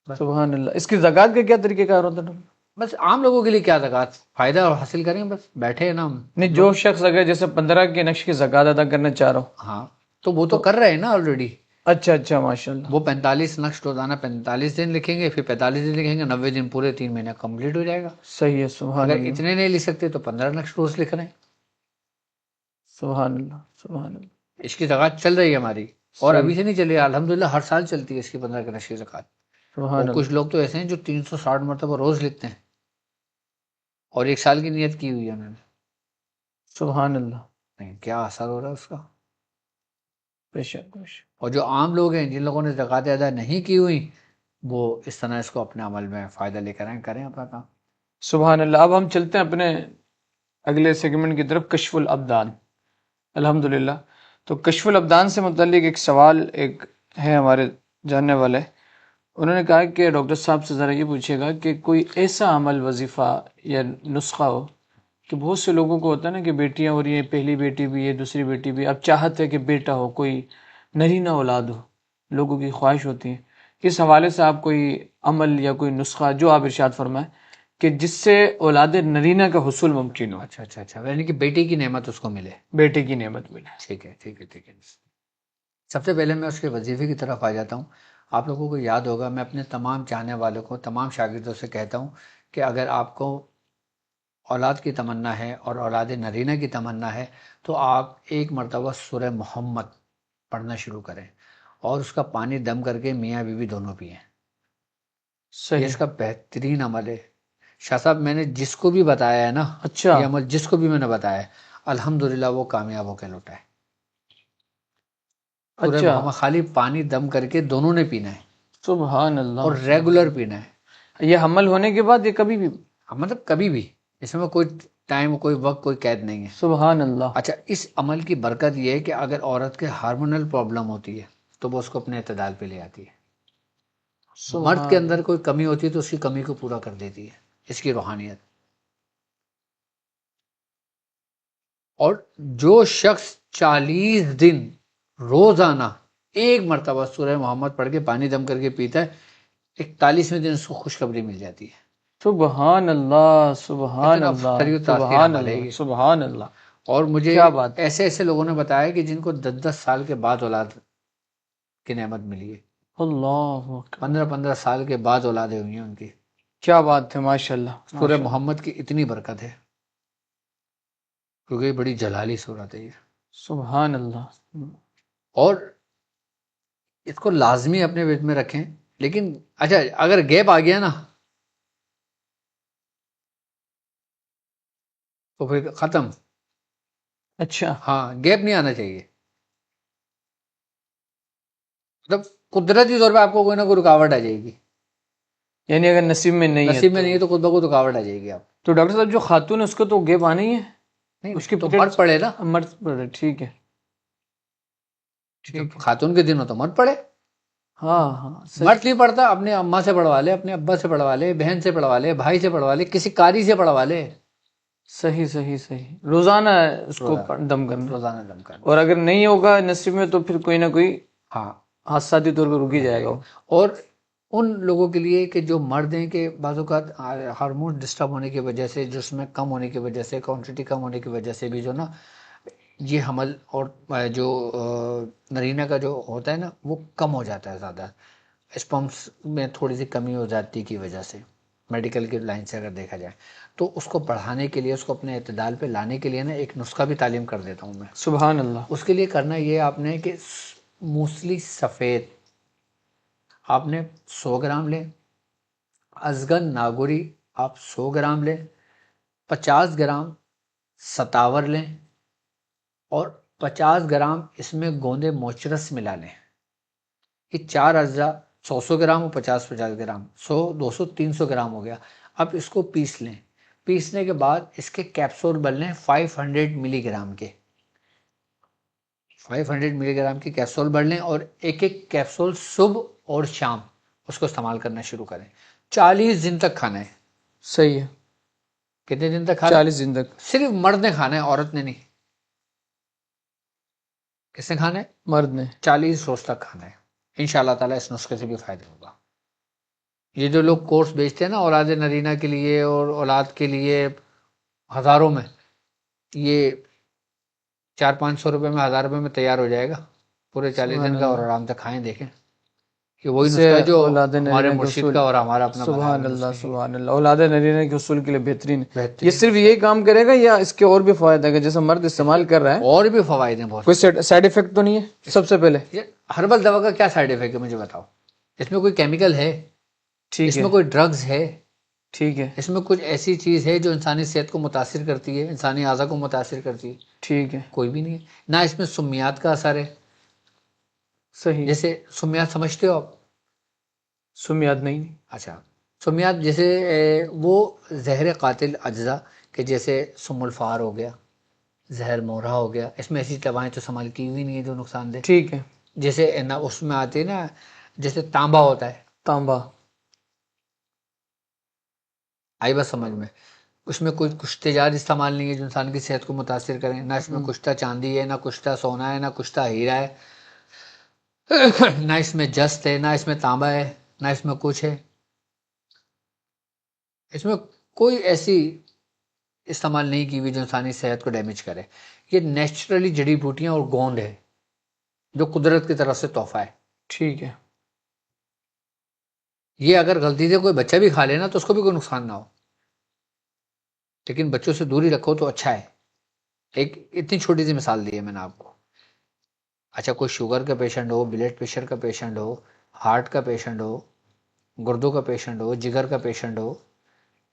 سبحان اللہ. اس کی زکوٰۃ کا کیا طریقہ کار ہوتا ہے؟ بس عام لوگوں کے لیے کیا زکوٰۃ، فائدہ حاصل کریں، بس بیٹھے ہیں نا ہم. نہیں، جو شخص اگر جیسے 15 کے نقش کی زکوٰۃ ادا کرنا چاہ رہا ہو. ہاں تو وہ تو کر رہے ہیں نا آلریڈی. اچھا اچھا ماشاء اللہ. وہ 45 نقش روزانہ 45 دن لکھیں گے، پھر 45 دن لکھیں گے، 90 دن پورے 3 مہینے کمپلیٹ ہو جائے گا. صحیح ہے. سبحان اگر اللہ. اتنے نہیں لکھ سکتے تو 15 نقش روز لکھ رہے ہیں. سبحان اللہ سبحان اللہ. اس کی زکوٰۃ چل رہی ہے ہماری، اور ابھی سے نہیں چلی ہے، الحمدللہ ہر سال چلتی ہے اس کی 15 کے نقش کی زکوٰۃ. سبحان اور اللہ. کچھ لوگ تو ایسے ہیں جو 360 مرتبہ روز لکھتے ہیں، اور 1 سال کی نیت کی ہوئی ہے انہوں نے. سبحان اللہ. نہیں کیا اثر ہو رہا ہے اس کا. بے شک بے شک. اور جو عام لوگ ہیں جن لوگوں نے زکوٰۃ ادا نہیں کی ہوئی، وہ اس طرح اس کو اپنے عمل میں فائدہ لے کر آئیں، کریں اپنا کام. سبحان اللہ. اب ہم چلتے ہیں اپنے اگلے سیگمنٹ کی طرف، کشف الابدان. الحمدللہ. تو کشف الابدان سے متعلق ایک سوال ایک ہے ہمارے جاننے والے، انہوں نے کہا کہ ڈاکٹر صاحب سے ذرا یہ پوچھے گا کہ کوئی ایسا عمل، وظیفہ یا نسخہ ہو کہ بہت سے لوگوں کو ہوتا ہے نا کہ بیٹیاں ہو رہی ہیں، پہلی بیٹی بھی ہے، دوسری بیٹی بھی، اب چاہت ہے کہ بیٹا ہو، کوئی نرینہ اولاد ہو، لوگوں کی خواہش ہوتی ہے. اس حوالے سے آپ کوئی عمل یا کوئی نسخہ جو آپ ارشاد فرمائیں کہ جس سے اولاد نرینہ کا حصول ممکن ہو. اچھا اچھا اچھا، یعنی کہ بیٹی کی نعمت اس کو ملے. بیٹے کی نعمت ملے. ٹھیک ہے ٹھیک ہے ٹھیک ہے. سب سے پہلے میں اس کے وظیفے کی طرف آ جاتا ہوں. آپ لوگوں کو یاد ہوگا، میں اپنے تمام چاہنے والوں کو، تمام شاگردوں سے کہتا ہوں کہ اگر آپ کو اولاد کی تمنا ہے اور اولاد نرینہ کی تمنا ہے تو آپ 1 مرتبہ سورہ محمد پڑھنا شروع کریں، اور اس کا پانی دم کر کے میاں بیوی دونوں پئیں. یہ صحیح. اس کا بہترین عمل ہے. شاہ صاحب میں نے جس کو بھی بتایا ہے نا، اچھا. یہ عمل جس کو بھی میں نے بتایا ہے، الحمدللہ وہ کامیاب ہو کے لوٹا ہے. سورہ اچھا. محمد خالی پانی دم کر کے دونوں نے پینا ہے، سبحان اللہ. اور ریگولر پینا ہے. یہ حمل ہونے کے بعد یہ کبھی بھی؟ مطلب کبھی بھی، اس میں کوئی ٹائم، کوئی وقت، کوئی قید نہیں ہے. سبحان اللہ. اچھا، اس عمل کی برکت یہ ہے کہ اگر عورت کے ہارمونل پرابلم ہوتی ہے تو وہ اس کو اپنے اعتدال پہ لے آتی ہے. مرد کے اندر کوئی کمی ہوتی ہے تو اس کی کمی کو پورا کر دیتی ہے اس کی روحانیت. اور جو شخص 40 دن روزانہ 1 مرتبہ سورہ محمد پڑھ کے پانی دم کر کے پیتا ہے، 41ویں دن اس کو خوشخبری مل جاتی ہے. سبحان اللہ سبحان اتنا اللہ تاثیر سبحان عمل ہے اللہ یہ. سبحان اللہ. اور مجھے کیا بات. ایسے ایسے لوگوں نے بتایا کہ جن کو 10 سال کے بعد اولاد کی نعمت ملی ہے. اللہ اکبر. 15 سال کے بعد اولادیں ہوئی ہیں ان کی. کیا بات ہے. ماشاء اللہ. سورہ محمد کی اتنی برکت ہے، کیونکہ یہ بڑی جلالی صورت ہے یہ. سبحان اللہ. اور اس کو لازمی اپنے وجہ میں رکھیں. لیکن اچھا، اگر گیپ آ گیا نا تو پھر ختم. اچھا. ہاں، گیپ نہیں آنا چاہیے. مطلب قدرتی طور پہ آپ کو کوئی نہ کوئی رکاوٹ آ جائے گی. یعنی اگر نصیب میں نہیں ہے، نصیب میں نہیں ہے تو خود بخود رکاوٹ آ جائے گی. آپ تو ڈاکٹر صاحب جو خاتون ہے اس کو تو گیپ آنا ہی ہے. نہیں، اس کی تو مرد پڑے نا. مرد پڑے. ٹھیک ہے. ٹھیک ہے. خاتون کے دن ہو تو مرد پڑے. ہاں ہاں. مرد نہیں پڑھتا، اپنے اماں سے پڑھوا لے، اپنے ابا سے پڑھوا لے، بہن سے پڑھوا لے، بھائی سے پڑھوا لے، کسی قاری سے پڑھوا لے. صحیح صحیح صحیح. روزانہ اس کو دم کرنا. روزانہ دم کرنا. اور اگر نہیں ہوگا نصیب میں تو پھر کوئی نہ کوئی ہاں حادثاتی طور پہ رک ہی جائے گا. اور ان لوگوں کے لیے کہ جو مرد ہیں کہ بعض اوقات ہارمون ڈسٹرب ہونے کی وجہ سے، جسم میں کم ہونے کی وجہ سے، کوانٹٹی کم ہونے کی وجہ سے بھی جو نا یہ حمل اور جو نرینہ کا جو ہوتا ہے نا وہ کم ہو جاتا ہے، زیادہ اسپمس میں تھوڑی سی کمی ہو جاتی کی وجہ سے، میڈیکل کی لائن سے اگر دیکھا جائے تو اس کو بڑھانے کے لیے، اس کو اپنے اعتدال پہ لانے کے لیے نا ایک نسخہ بھی تعلیم کر دیتا ہوں میں. سبحان اللہ. اس کے لیے کرنا یہ آپ نے کہ موسلی سفید آپ نے 100 گرام لیں، ازگن ناگوری آپ 100 گرام لیں، 50 گرام ستاور لیں، اور 50 گرام اس میں گوندے موچرس ملا لیں. یہ 4 اجزاء، 100 گرام اور 50 گرام، 100 200 300 گرام ہو گیا. اب اس کو پیس لیں. پیسنے کے بعد اس کے کیپسول بن لیں 500 ملی گرام کے، 500 ملی گرام کے کیپسول بن لیں، اور ایک ایک کیپسول صبح اور شام اس کو استعمال کرنا شروع کریں. 40 دن تک کھانا ہے. صحیح ہے. کتنے دن تک کھانا؟ 40 دن تک. صرف مرد نے کھانا ہے، عورت نے نہیں. کس نے کھانا ہے؟ مرد نے. 40 روز تک کھانا ہے. انشاءاللہ تعالیٰ اس نسخے سے بھی فائدہ ہوگا. یہ جو لوگ کورس بیچتے ہیں نا اولاد نرینہ کے لیے اور اولاد کے لیے ہزاروں میں، یہ 400-500 روپے میں، 1000 روپے میں تیار ہو جائے گا پورے 40 دن کا، اور آرام سے کھائیں. دیکھیں کہ وہی نسخہ ہے جو ہمارے مرشد کا اور ہمارا اپنا. سبحان اللہ سبحان اللہ. اولاد نرینہ کے اصول کے لیے بہترین. یہ صرف یہی کام کرے گا یا اس کے اور بھی فوائد ہیں؟ جیسے مرد استعمال کر رہا ہے اور بھی فوائد ہیں بہت. کوئی سائیڈ افیکٹ تو نہیں ہے؟ سب سے پہلے ہربل دوا کا کیا سائیڈ افیکٹ ہے مجھے بتاؤ؟ اس میں کوئی کیمیکل ہے؟ ٹھیک اس ہے. میں کوئی ڈرگز ہے؟ ٹھیک ہے. اس میں کچھ ایسی چیز ہے جو انسانی صحت کو متاثر کرتی ہے، انسانی اعضاء کو متاثر کرتی ہے؟ ٹھیک ہے. کوئی بھی نہیں ہے. نہ اس میں سمیات کا اثر ہے. صحیح. جیسے سمیات سمجھتے ہو آپ؟ سمیات نہیں. اچھا، سمیات جیسے وہ زہر قاتل اجزاء کہ جیسے سم الفار ہو گیا، زہر مورا ہو گیا، اس میں ایسی دوائیں تو استعمال کی ہوئی نہیں ہے جو نقصان دہ. ٹھیک ہے. جیسے اس میں آتے ہیں نا، جیسے تانبا ہوتا ہے، تانبا آئی بس سمجھ میں. اس میں کوئی کچھ تجار استعمال نہیں ہے جو انسان کی صحت کو متاثر کریں. نہ اس میں کشتہ چاندی ہے، نہ کشتہ سونا ہے، نہ کشتہ ہیرا ہے، نہ اس میں جست ہے، نہ اس میں تانبا ہے، نہ اس میں کچھ ہے. اس میں کوئی ایسی استعمال نہیں کی ہوئی جو انسانی صحت کو ڈیمیج کرے. یہ نیچرلی جڑی بوٹیاں اور گوند ہے جو قدرت کی طرف سے تحفہ ہے. ٹھیک ہے. یہ اگر غلطی سے کوئی بچہ بھی کھا لینا تو اس کو بھی کوئی نقصان نہ ہو، لیکن بچوں سے دوری رکھو تو اچھا ہے. ایک اتنی چھوٹی سی مثال دی ہے میں نے آپ کو. اچھا، کوئی شوگر کا پیشنٹ ہو، بلڈ پریشر کا پیشنٹ ہو، ہارٹ کا پیشنٹ ہو، گردوں کا پیشنٹ ہو، جگر کا پیشنٹ ہو،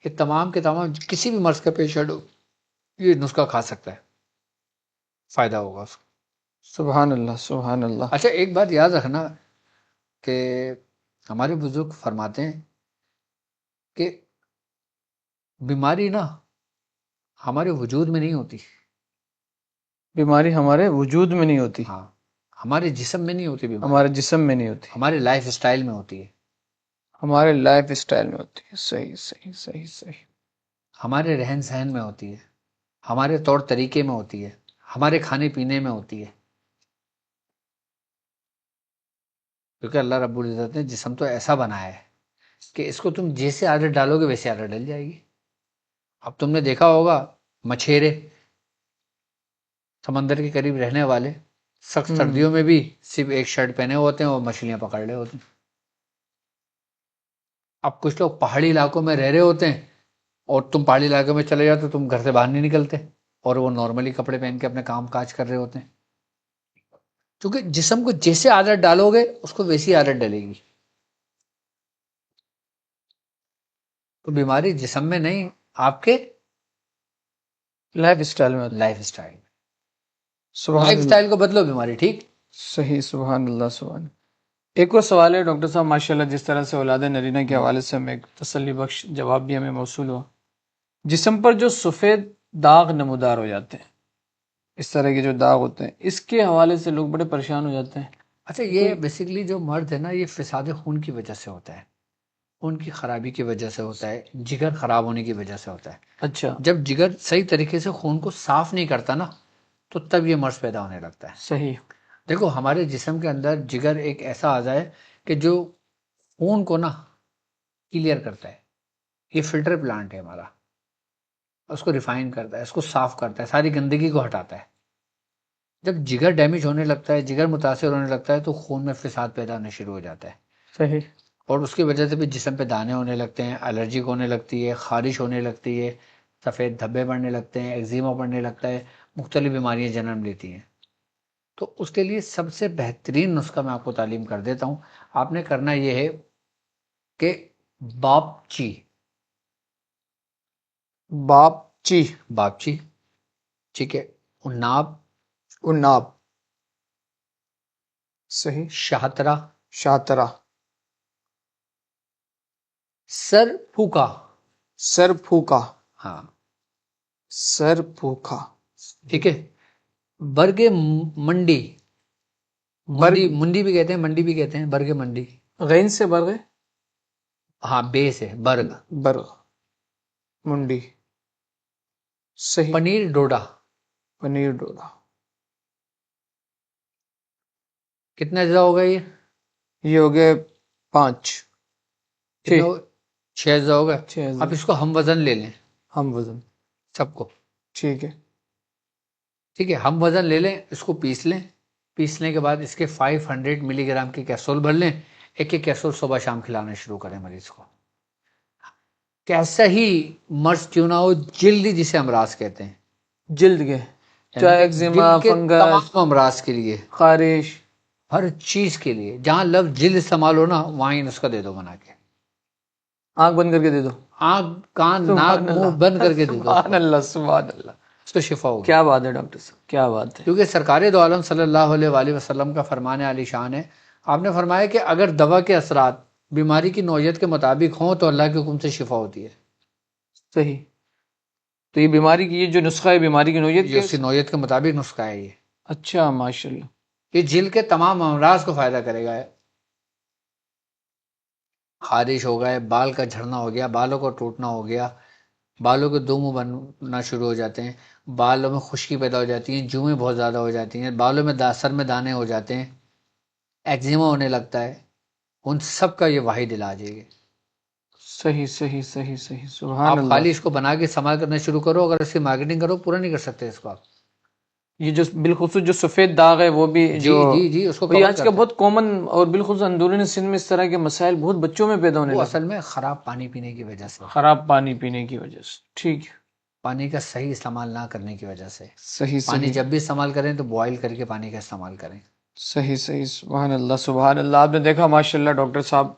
یہ تمام کے تمام کسی بھی مرض کا پیشنٹ ہو یہ نسخہ کھا سکتا ہے، فائدہ ہوگا اس کو. سبحان اللہ سبحان اللہ. اچھا، ایک بات یاد رکھنا کہ ہمارے بزرگ فرماتے ہیں کہ بیماری نا ہمارے وجود میں نہیں ہوتی. بیماری ہمارے وجود میں نہیں ہوتی. ہاں، ہمارے جسم میں نہیں ہوتی بیماری، ہمارے جسم میں نہیں ہوتی، ہمارے لائف اسٹائل میں ہوتی ہے. ہمارے لائف اسٹائل میں ہوتی ہے. صحیح صحیح صحیح صحیح. ہمارے رہن سہن میں ہوتی ہے، ہمارے طور طریقے میں ہوتی ہے، ہمارے کھانے پینے میں ہوتی ہے. کیونکہ اللہ رب العزت نے جسم تو ایسا بنایا ہے کہ اس کو تم جیسے عادت ڈالو گے ویسے عادت ڈل جائے گی. اب تم نے دیکھا ہوگا مچھیرے سمندر کے قریب رہنے والے سخت سردیوں میں بھی صرف ایک شرٹ پہنے ہوتے ہیں اور مچھلیاں پکڑ رہے ہوتے ہیں. اب کچھ لوگ پہاڑی علاقوں میں رہ رہے ہوتے ہیں اور تم پہاڑی علاقے میں چلے جاتے، تم گھر سے باہر نہیں نکلتے اور وہ نارملی کپڑے پہن کے اپنے کام کاج کر رہے ہوتے ہیں. کیونکہ جسم کو جیسے عادت ڈالو گے اس کو ویسی عادت ڈلے گی. تو بیماری جسم میں نہیں، آپ کے لائف اسٹائل میں. لائف اسٹائل، سبحان اسٹائل کو بدلو، بیماری ٹھیک. صحیح. سبحان اللہ سبحان اللہ. ایک اور سوال ہے ڈاکٹر صاحب، ماشاءاللہ جس طرح سے اولاد نرینہ کے حوالے سے ہمیں ایک تسلی بخش جواب بھی ہمیں موصول ہوا. جسم پر جو سفید داغ نمودار ہو جاتے ہیں، اس طرح کے جو داغ ہوتے ہیں، اس کے حوالے سے لوگ بڑے پریشان ہو جاتے ہیں. اچھا، یہ بیسیکلی جو مرد ہے نا یہ فساد خون کی وجہ سے ہوتا ہے، خون کی خرابی کی وجہ سے ہوتا ہے، جگر خراب ہونے کی وجہ سے ہوتا ہے. اچھا. جب جگر صحیح طریقے سے خون کو صاف نہیں کرتا نا تو تب یہ مرض پیدا ہونے لگتا ہے. صحیح. دیکھو ہمارے جسم کے اندر جگر ایک ایسا اعضاء ہے کہ جو خون کو نا کلیئر کرتا ہے. یہ فلٹر پلانٹ ہے ہمارا، اس کو ریفائن کرتا ہے، اس کو صاف کرتا ہے، ساری گندگی کو ہٹاتا ہے. جب جگر ڈیمیج ہونے لگتا ہے، جگر متاثر ہونے لگتا ہے، تو خون میں فساد پیدا ہونے شروع ہو جاتا ہے. صحیح. اور اس کی وجہ سے بھی جسم پہ دانے ہونے لگتے ہیں، الرجی ہونے لگتی ہے، خارش ہونے لگتی ہے، سفید دھبے پڑنے لگتے ہیں، ایگزیما پڑنے لگتا ہے، مختلف بیماریاں جنم لیتی ہیں. تو اس کے لیے سب سے بہترین نسخہ میں آپ کو تعلیم کر دیتا ہوں. آپ نے کرنا یہ ہے کہ باپچی باپچی. باپچی ٹھیک ہے، عناب، عناب. صحیح. شاہترہ، شاترہ. سر پھوکا. سر پھوکا. ہاں سر پھوکا. ٹھیک ہے. برگ منڈی، منڈی برگ. منڈی بھی کہتے ہیں، منڈی بھی کہتے ہیں، برگ منڈی. غین سے برغ. ہاں بے سے برگ. برغ. منڈی. صحیح. پنیر ڈوڈا. پنیر ڈولا. کتنا اجزا ہوگا یہ؟ یہ ہو گئے 5. کتنا 6 اجزا ہوگا. 6. اب اس کو ہم وزن لے لیں ہم وزن. سب کو. ٹھیک ہے. ٹھیک ہے، ہم وزن لے لیں، اس کو پیس لیں. پیسنے کے بعد اس کے 500 ملی گرام کی کیپسول بھر لیں. ایک ایک کیپسول صبح شام کھلانا شروع کریں مریض کو. کیسا ہی مرض کیوں نہ ہو، جلدی جسے امراض کہتے ہیں، جلد کے یعنی چاہے کہ ایگزیما، جلد کے فنگس، تمام امراض کے لیے، خارش. ہر چیز کے لیے. جہاں لفظ جلد استعمال ہو نا، وہاں ہی نسخہ دے دو بنا کے. آنکھ بند کر کے دے دو. آنکھ کان ناک سبحان منہ اللہ. بند کر کے دے دو اس سبحان کو، اللہ. سبحان اللہ. اس کو شفا ہوگی. کیا بات ہے ڈاکٹر صاحب، کیا بات ہے. کیونکہ سرکار دو عالم صلی اللہ علیہ وآلہ وسلم کا فرمان عالی شان ہے. آپ نے فرمایا کہ اگر دوا کے اثرات بیماری کی نوعیت کے مطابق ہوں تو اللہ کے حکم سے شفا ہوتی ہے. صحیح. تو یہ بیماری کی، یہ جو نسخہ ہے بیماری کی نوعیت یہ کے. اس کی نوعیت کے مطابق نسخہ ہے یہ. اچھا، ماشاء اللہ. یہ جلد کے تمام امراض کو فائدہ کرے گا. خارش ہو گئے، بال کا جھڑنا ہو گیا، بالوں کو ٹوٹنا ہو گیا، بالوں کے دو منہ بننا شروع ہو جاتے ہیں، بالوں میں خشکی پیدا ہو جاتی ہیں، جوئیں بہت زیادہ ہو جاتی ہیں، بالوں میں سر میں دانے ہو جاتے ہیں، ایگزیما ہونے لگتا ہے، ان سب کا یہ واحد علاج ہے. یہ صحیح صحیح صحیح صحیح. سبحان آپ اللہ. خالی اس کو بنا کے استعمال کرنا شروع کرو. اگر اس کی مارکیٹنگ کرو، پورا نہیں کر سکتے اس کو آپ. یہ جو بالخصوص جو سفید داغ ہے وہ بھی جو جی اس کو یہ کور آج کا کرتا ہے. بہت کامن، اور بالخصوص اندرون سندھ میں اس طرح کے مسائل بہت بچوں میں پیدا ہونے وہ لگے. اصل میں خراب پانی پینے کی وجہ سے، خراب پانی پینے کی وجہ سے. ٹھیک ہے. پانی کا صحیح استعمال نہ کرنے کی وجہ سے. صحیح پانی صحیح جب بھی استعمال کریں تو بوائل کر کے پانی کا استعمال کریں. صحیح صحیح. سبحان اللہ سبحان اللہ. آپ نے دیکھا ماشاء اللہ ڈاکٹر صاحب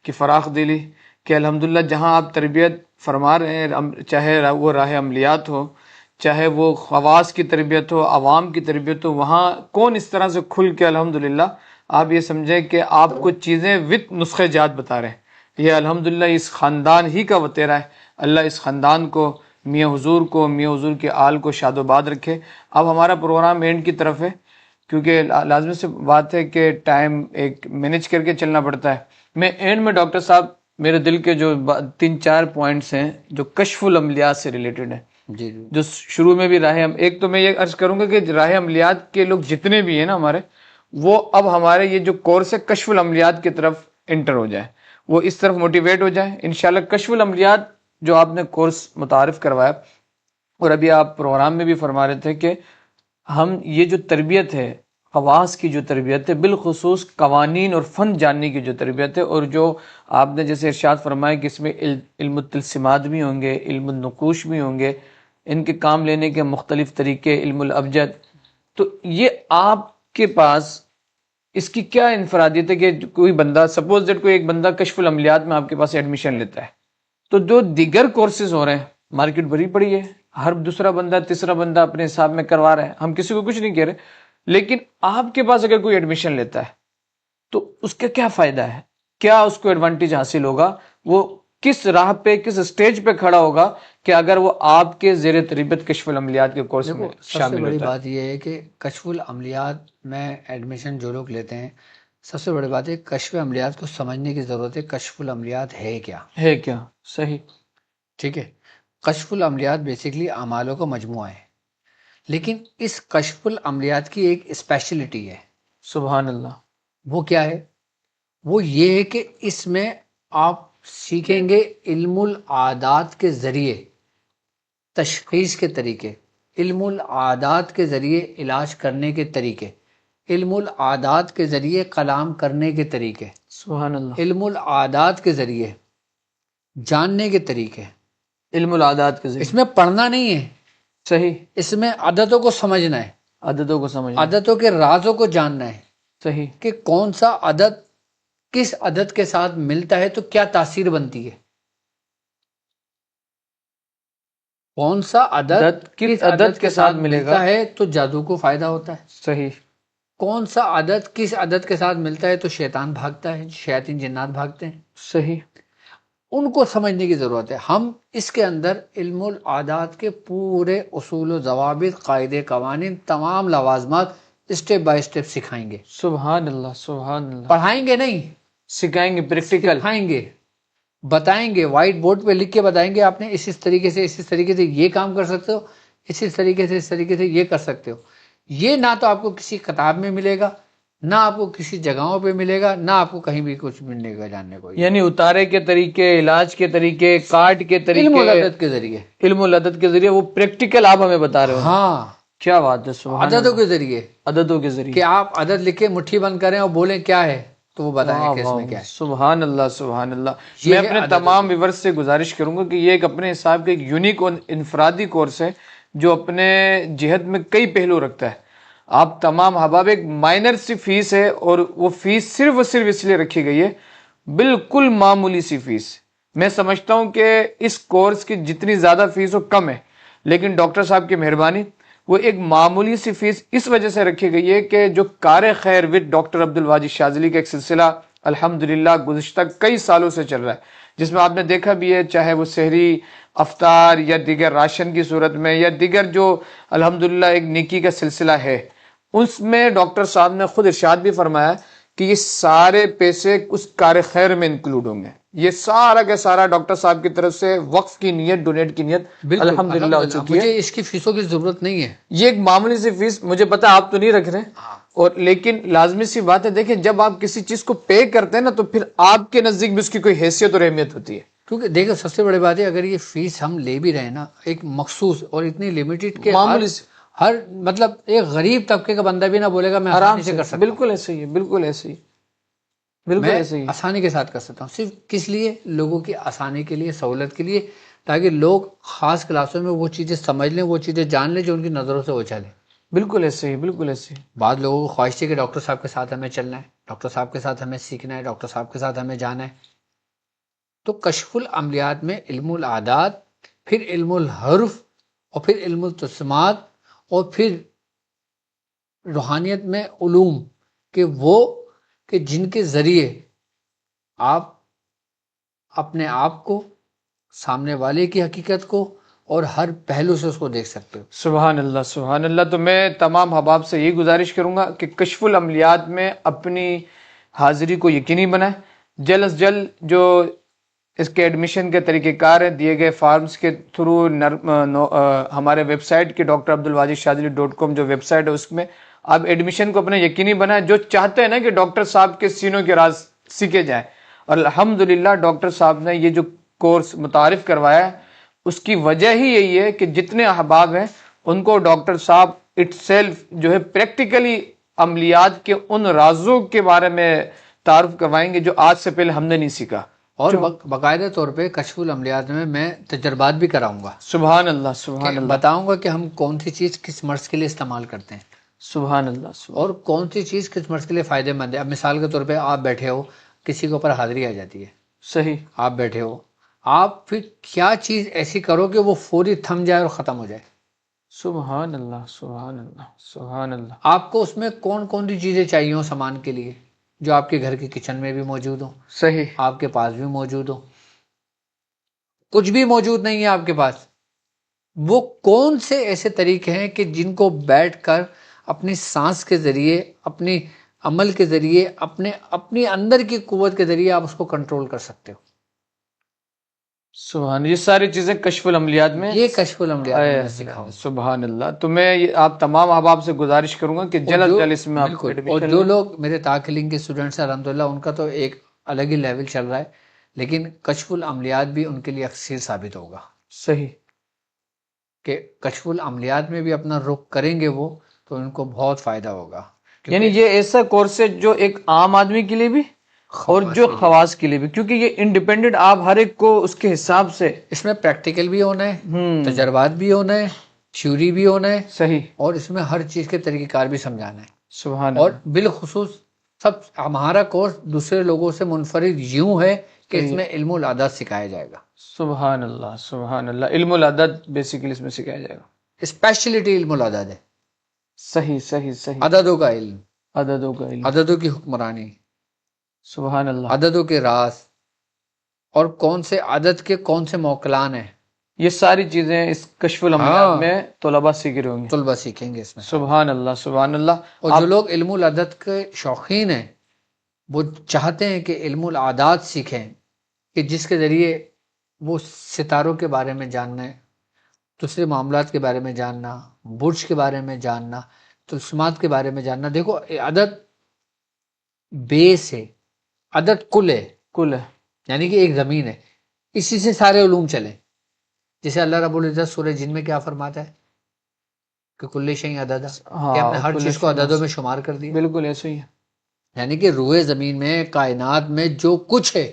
کی فراخ دلی کہ الحمدللہ جہاں آپ تربیت فرما رہے ہیں، چاہے وہ راہ عملیات ہو، چاہے وہ خواص کی تربیت ہو، عوام کی تربیت ہو، وہاں کون اس طرح سے کھل کے الحمدللہ آپ یہ سمجھیں کہ آپ کو چیزیں وتھ نسخے جات بتا رہے ہیں. یہ الحمدللہ اس خاندان ہی کا وطیرہ ہے. اللہ اس خاندان کو، میاں حضور کو، میاں حضور کے آل کو شاد و باد رکھے. اب ہمارا پروگرام اینڈ کی طرف ہے، کیونکہ لازمی سے بات ہے کہ ٹائم ایک مینیج کر کے چلنا پڑتا ہے. میں اینڈ میں ڈاکٹر صاحب میرے دل کے جو 3-4 پوائنٹس ہیں جو کشف العملیات سے ریلیٹڈ ہیں، جی جو شروع میں بھی ایک تو میں یہ عرض کروں گا کہ راہ عملیات کے لوگ جتنے بھی ہیں نا ہمارے، وہ اب ہمارے یہ جو کورس ہے کشف العملیات کی طرف انٹر ہو جائیں، وہ اس طرف موٹیویٹ ہو جائیں انشاءاللہ. کشف العملیات جو آپ نے کورس متعارف کروایا، اور ابھی آپ پروگرام میں بھی فرما رہے تھے کہ ہم یہ جو تربیت ہے، خواص کی جو تربیت ہے، بالخصوص قوانین اور فن جاننے کی جو تربیت ہے، اور جو آپ نے جیسے ارشاد فرمایا کہ اس میں علم التلسمات بھی ہوں گے، علم النقوش بھی ہوں گے، ان کے کام لینے کے مختلف طریقے، علم الابجد، تو یہ آپ کے پاس اس کی کیا انفرادیت ہے کہ کوئی بندہ سپوز دیٹ کوئی ایک بندہ کشف العملیات میں آپ کے پاس ایڈمیشن لیتا ہے، تو جو دیگر کورسز ہو رہے ہیں، مارکیٹ بھری پڑی ہے، ہر دوسرا بندہ تیسرا بندہ اپنے حساب میں کروا رہا ہے، ہم کسی کو کچھ نہیں کہہ رہے، لیکن آپ کے پاس اگر کوئی ایڈمیشن لیتا ہے تو اس کا کیا فائدہ ہے، کیا اس کو ایڈوانٹیج حاصل ہوگا، وہ کس راہ پہ، کس سٹیج پہ کھڑا ہوگا کہ اگر وہ آپ کے زیر تربیت کشف العملیات کے کورس میں دیکھو، سب سے شامل بڑی ہوتا ہے؟ بات یہ ہے کہ کشف العملیات میں ایڈمیشن جو لوگ لیتے ہیں، سب سے بڑی بات ہے کشف عملیات کو سمجھنے کی ضرورت ہے. کشف العملیات ہے کیا؟ ہے کیا؟ صحیح. ٹھیک ہے. کشف العملیات بیسیکلی اعمالوں کا مجموعہ ہے، لیکن اس کشف العملیات کی ایک اسپیشلٹی ہے. سبحان اللہ. وہ کیا ہے؟ وہ یہ ہے کہ اس میں آپ سیکھیں گے علم العادات کے ذریعے تشخیص کے طریقے، علم العادات کے ذریعے علاج کرنے کے طریقے، علم العادات کے ذریعے کلام کرنے کے طریقے، سبحان اللہ، علم العادات کے ذریعے جاننے کے طریقے۔ علم العادات کے اس ذریعے، میں پڑھنا نہیں ہے، صحیح، اس میں عادتوں کو سمجھنا ہے، عددوں کو سمجھنا، عادتوں کے رازوں کو جاننا ہے صحیح، کہ کون سا عدد کس عدد کے ساتھ ملتا ہے تو کیا تاثیر بنتی ہے، کون سا عدد عدد کس عدد کے ساتھ ملے گا، ملتا ہے تو جادو کو فائدہ ہوتا ہے، صحیح، کون سا عدد کس عدد کے ساتھ ملتا ہے تو شیطان بھاگتا ہے، شیاطین جنات بھاگتے ہیں، صحیح، ان کو سمجھنے کی ضرورت ہے۔ ہم اس کے اندر علم العادات کے پورے اصول و ضوابط، قاعدے، قوانین، تمام لوازمات اسٹیپ بائی اسٹیپ سکھائیں گے، سبحان اللہ، سبحان اللہ، پڑھائیں گے نہیں، سکھائیں گے، پریکٹیکل، سکھائیں گے، بتائیں گے، وائٹ بورڈ پہ لکھ کے بتائیں گے آپ نے اس طریقے سے، اس طریقے سے یہ کام کر سکتے ہو، اس طریقے سے، اس طریقے سے یہ کر سکتے ہو۔ یہ نہ تو آپ کو کسی کتاب میں ملے گا، نہ آپ کو کسی جگہوں پہ ملے گا، نہ آپ کو کہیں بھی کچھ ملنے گا جاننے کو۔ یعنی اتارے کے طریقے، علاج کے طریقے، کارڈ کے علم طریقے، العدد کے ذریعے، علم العدد کے ذریعے وہ پریکٹیکل آپ ہمیں بتا رہے ہو، ہاں، کیا بات ہے، سبحان عددوں اللہ، کے ذریعے عددوں کے ذریعے، کہ آپ عدد لکھے مٹھی بند کریں اور بولیں کیا ہے تو وہ بتائیں واہ کہ اس واہ، میں کیا ہے۔ سبحان اللہ، سبحان اللہ۔ یہ میں ہے اپنے عددوں تمام کے۔ ویورز سے گزارش کروں گا کہ یہ ایک اپنے حساب کا ایک یونیک اور انفرادی کورس ہے جو اپنے جہت میں کئی پہلو رکھتا ہے۔ آپ تمام احباب، ایک مائنر سی فیس ہے اور وہ فیس صرف اور صرف اس لیے رکھی گئی ہے، بالکل معمولی سی فیس۔ میں سمجھتا ہوں کہ اس کورس کی جتنی زیادہ فیس ہو کم ہے، لیکن ڈاکٹر صاحب کی مہربانی، وہ ایک معمولی سی فیس اس وجہ سے رکھی گئی ہے کہ جو کار خیر وتھ ڈاکٹر عبد الواجد شاذلی کا ایک سلسلہ الحمدللہ گزشتہ کئی سالوں سے چل رہا ہے، جس میں آپ نے دیکھا بھی ہے، چاہے وہ سحری، افطار یا دیگر راشن کی صورت میں یا دیگر جو الحمدللہ ایک نیکی کا سلسلہ ہے، اس میں ڈاکٹر صاحب نے خود ارشاد بھی فرمایا کہ یہ سارے پیسے اس کار خیر میں انکلوڈ ہوں گے۔ یہ سارا کا سارا ڈاکٹر صاحب کی طرف سے وقف کی نیت، ڈونیٹ کی نیت بالکل الحمدللہ ہو چکی ہے۔ مجھے اس کی فیسوں کی ضرورت نہیں ہے، یہ ایک معمولی سی فیس، مجھے پتا آپ تو نہیں رکھ رہے، اور لیکن لازمی سی بات ہے، دیکھیں جب آپ کسی چیز کو پے کرتے ہیں نا تو پھر آپ کے نزدیک بھی اس کی کوئی حیثیت اور اہمیت ہوتی ہے۔ کیونکہ دیکھو سب سے بڑی بات ہے اگر یہ فیس ہم لے بھی رہے نا ایک مخصوص اور اتنی لمیٹڈ کہ معمولی سی، ہر مطلب ایک غریب طبقے کا بندہ بھی نہ بولے گا میں آرام آسانی سے کر سکتا ہوں، بالکل ایسے ہی ہے، بالکل ایسے ہی، بالکل میں ایسے ہی، آسانی کے ساتھ کر سکتا ہوں۔ صرف کس لیے؟ لوگوں کی آسانی کے لیے، سہولت کے لیے، تاکہ لوگ خاص کلاسوں میں وہ چیزیں سمجھ لیں، وہ چیزیں جان لیں جو ان کی نظروں سے اوجھل ہیں۔ بالکل ایسے ہی، بالکل ایسے ہی، بعض لوگوں کو خواہش ہے کہ ڈاکٹر صاحب کے ساتھ ہمیں چلنا ہے، ڈاکٹر صاحب کے ساتھ ہمیں سیکھنا ہے، ڈاکٹر صاحب کے ساتھ ہمیں جانا ہے۔ تو کشف العملیات میں علم العادات، پھر علم الحرف، اور پھر علم التسمات، اور پھر روحانیت میں علوم کہ جن کے ذریعے آپ اپنے آپ کو، سامنے والے کی حقیقت کو اور ہر پہلو سے اس کو دیکھ سکتے ہو۔ سبحان اللہ، سبحان اللہ۔ تو میں تمام احباب سے یہ گزارش کروں گا کہ کشف العملیات میں اپنی حاضری کو یقینی بنائیں، جلد از جلد جو اس کے ایڈمیشن کے طریقہ کار ہیں دیے گئے فارمز کے تھرو، ہمارے ویب سائٹ کے drabdulwajidshadili.com جو ویب سائٹ ہے اس میں آپ ایڈمیشن کو اپنے یقینی بنائیں، جو چاہتے ہیں نا کہ ڈاکٹر صاحب کے سینوں کے راز سیکھے جائیں۔ اور الحمدللہ ڈاکٹر صاحب نے یہ جو کورس متعارف کروایا ہے اس کی وجہ ہی یہی ہے کہ جتنے احباب ہیں ان کو ڈاکٹر صاحب اٹ سیلف جو ہے پریکٹیکلی عملیات کے ان رازوں کے بارے میں تعارف کروائیں گے جو آج سے پہلے ہم نے نہیں سیکھا، اور باقاعدہ طور پہ کشف العملیات میں تجربات بھی کراؤں گا، سبحان اللہ، سبحان اللہ، بتاؤں گا کہ ہم کون سی چیز کس مرض کے لیے استعمال کرتے ہیں سبحان اللہ، سبحان اور کون سی چیز کس مرض کے لیے فائدہ مند ہے۔ اب مثال کے طور پہ آپ بیٹھے ہو، کسی کے اوپر حاضری آ جاتی ہے، صحیح، آپ بیٹھے ہو، آپ پھر کیا چیز ایسی کرو کہ وہ فوری تھم جائے اور ختم ہو جائے؟ سبحان اللہ، سبحان اللہ، سبحان اللہ، آپ کو اس میں کون کون سی چیزیں چاہیے ہوں سامان کے لیے جو آپ کے گھر کے کچن میں بھی موجود ہوں، صحیح، آپ کے پاس بھی موجود ہوں، کچھ بھی موجود نہیں ہے آپ کے پاس، وہ کون سے ایسے طریقے ہیں کہ جن کو بیٹھ کر اپنی سانس کے ذریعے، اپنی عمل کے ذریعے، اپنی اندر کی قوت کے ذریعے آپ اس کو کنٹرول کر سکتے ہو؟ سبحان، یہ ساری چیزیں کشف العملیات میں یہ کشف العملیات میں اے میں سکھاؤں. سبحان اللہ. تو میں آپ تمام احباب سے گزارش کروں گا کہ جلد جلد اس میں آپ بالکل. اور ایڈمیشن جو لیں. لوگ میرے تاکلنگ کے اسٹوڈنٹس ہیں الحمدللہ ان کا تو ایک الگ ہی لیول چل رہا ہے، لیکن کشف العملیات بھی ان کے لیے اکثر ثابت ہوگا صحیح. کہ کشف العملیات میں بھی اپنا رخ کریں گے وہ تو ان کو بہت فائدہ ہوگا. یعنی یہ ایسا کورس ہے جو ایک عام آدمی کے لیے بھی اور جو خواص کے لیے بھی، کیونکہ یہ انڈیپینڈنٹ آپ ہر ایک کو اس کے حساب سے. اس میں پریکٹیکل بھی ہونا ہے، تجربات بھی ہونا ہے، تھیوری بھی ہونا ہے، صحیح. اور اس میں ہر چیز کے طریقہ کار بھی سمجھانا ہے. سبحان اور اللہ. بالخصوص ہمارا کورس دوسرے لوگوں سے منفرد یوں ہے کہ اس میں علم العدد سکھایا جائے گا. سبحان اللہ سبحان اللہ. علم العدد بیسیکلی اس میں سکھایا جائے گا. اسپیشلٹی علم العدد ہے. صحیح صحیح صحیح. عددوں کا علم، عددوں کا علم. عددوں کی حکمرانی، سبحان اللہ. عددوں کے راز، اور کون سے عدد کے کون سے موکلان ہیں، یہ ساری چیزیں اس کشف العملیات میں طلباء سیکھ رہے ہوں گے. طلبہ سیکھیں گے اس میں. سبحان اللہ سبحان اللہ. اور جو لوگ علم العدد کے شوقین ہیں وہ چاہتے ہیں کہ علم العادات سیکھیں، کہ جس کے ذریعے وہ ستاروں کے بارے میں جاننا ہے، دوسرے معاملات کے بارے میں جاننا، برج کے بارے میں جاننا، طلسمات کے بارے میں جاننا. دیکھو عدد بیس ہے، عدد کل ہے، کل ہے. یعنی کہ ایک زمین ہے، اسی سے سارے علوم چلیں. جیسے اللہ رب العزت سورہ جن میں کیا فرماتا ہے کہ کل شیء عدد، کہ ہم نے ہر چیز کو عددوں میں شمار کر دیا. بالکل ایسے ہی ہے. یعنی کہ روئے زمین میں، کائنات میں جو کچھ ہے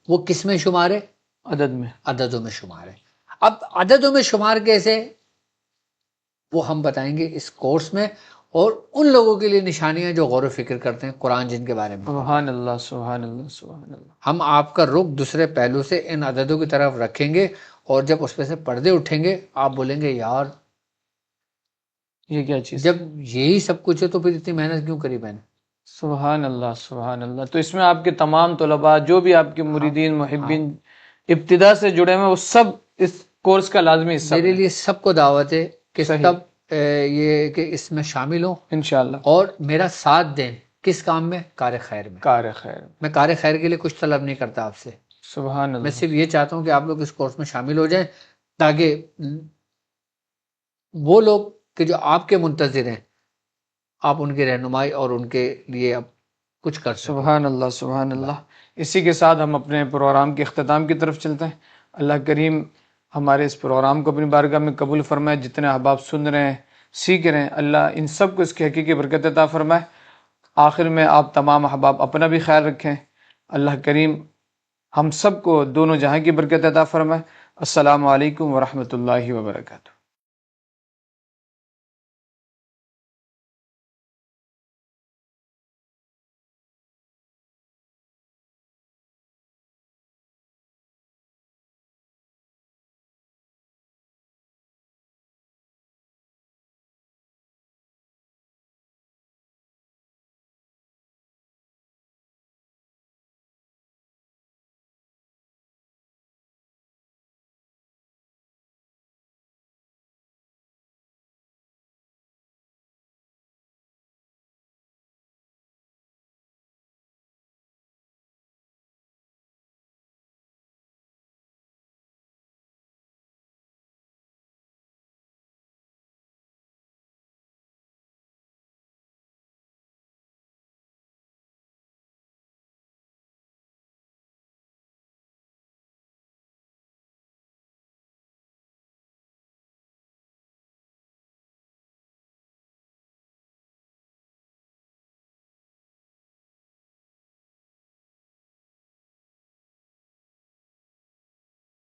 وہ کس میں شمار ہے؟ عدد میں. عددوں میں شمار ہے. اب عددوں میں شمار کیسے، وہ ہم بتائیں گے اس کورس میں، اور ان لوگوں کے لیے نشانیاں جو غور و فکر کرتے ہیں قرآن جن کے بارے میں. سبحان اللہ سبحان اللہ سبحان اللہ. ہم آپ کا رخ دوسرے پہلو سے ان عددوں کی طرف رکھیں گے، اور جب اس پہ سے پردے اٹھیں گے آپ بولیں گے یار یہ کیا چیز. جب یہی سب کچھ ہے تو پھر اتنی محنت کیوں کری میں نے. سبحان اللہ سبحان اللہ. تو اس میں آپ کے تمام طلباء جو بھی آپ کے مریدین محبین ابتدا سے جڑے ہوئے وہ سب اس کورس کا لازمی حصہ میرے لیے سب کو دعوت ہے کہ صحیح. سب یہ کہ اس میں شامل ہوں انشاءاللہ، اور میرا ساتھ دیں. کس کام میں؟ کار خیر میں. کار خیر. میں کار خیر کے لیے کچھ طلب نہیں کرتا آپ سے، سبحان میں اللہ. صرف یہ چاہتا ہوں کہ آپ لوگ اس کورس میں شامل ہو جائیں، تاکہ وہ لوگ کہ جو آپ کے منتظر ہیں آپ ان کی رہنمائی اور ان کے لیے اب کچھ کر سکیں. سبحان اللہ سبحان اللہ. اسی کے ساتھ ہم اپنے پروگرام کے اختتام کی طرف چلتے ہیں. اللہ کریم ہمارے اس پروگرام کو اپنی بارگاہ میں قبول فرمائے. جتنے احباب سن رہے ہیں، سیکھ رہے ہیں، اللہ ان سب کو اس کی حقیقی برکت عطا فرمائے. آخر میں آپ تمام احباب اپنا بھی خیال رکھیں. اللہ کریم ہم سب کو دونوں جہاں کی برکت عطا فرمائے. السلام علیکم ورحمۃ اللہ وبرکاتہ.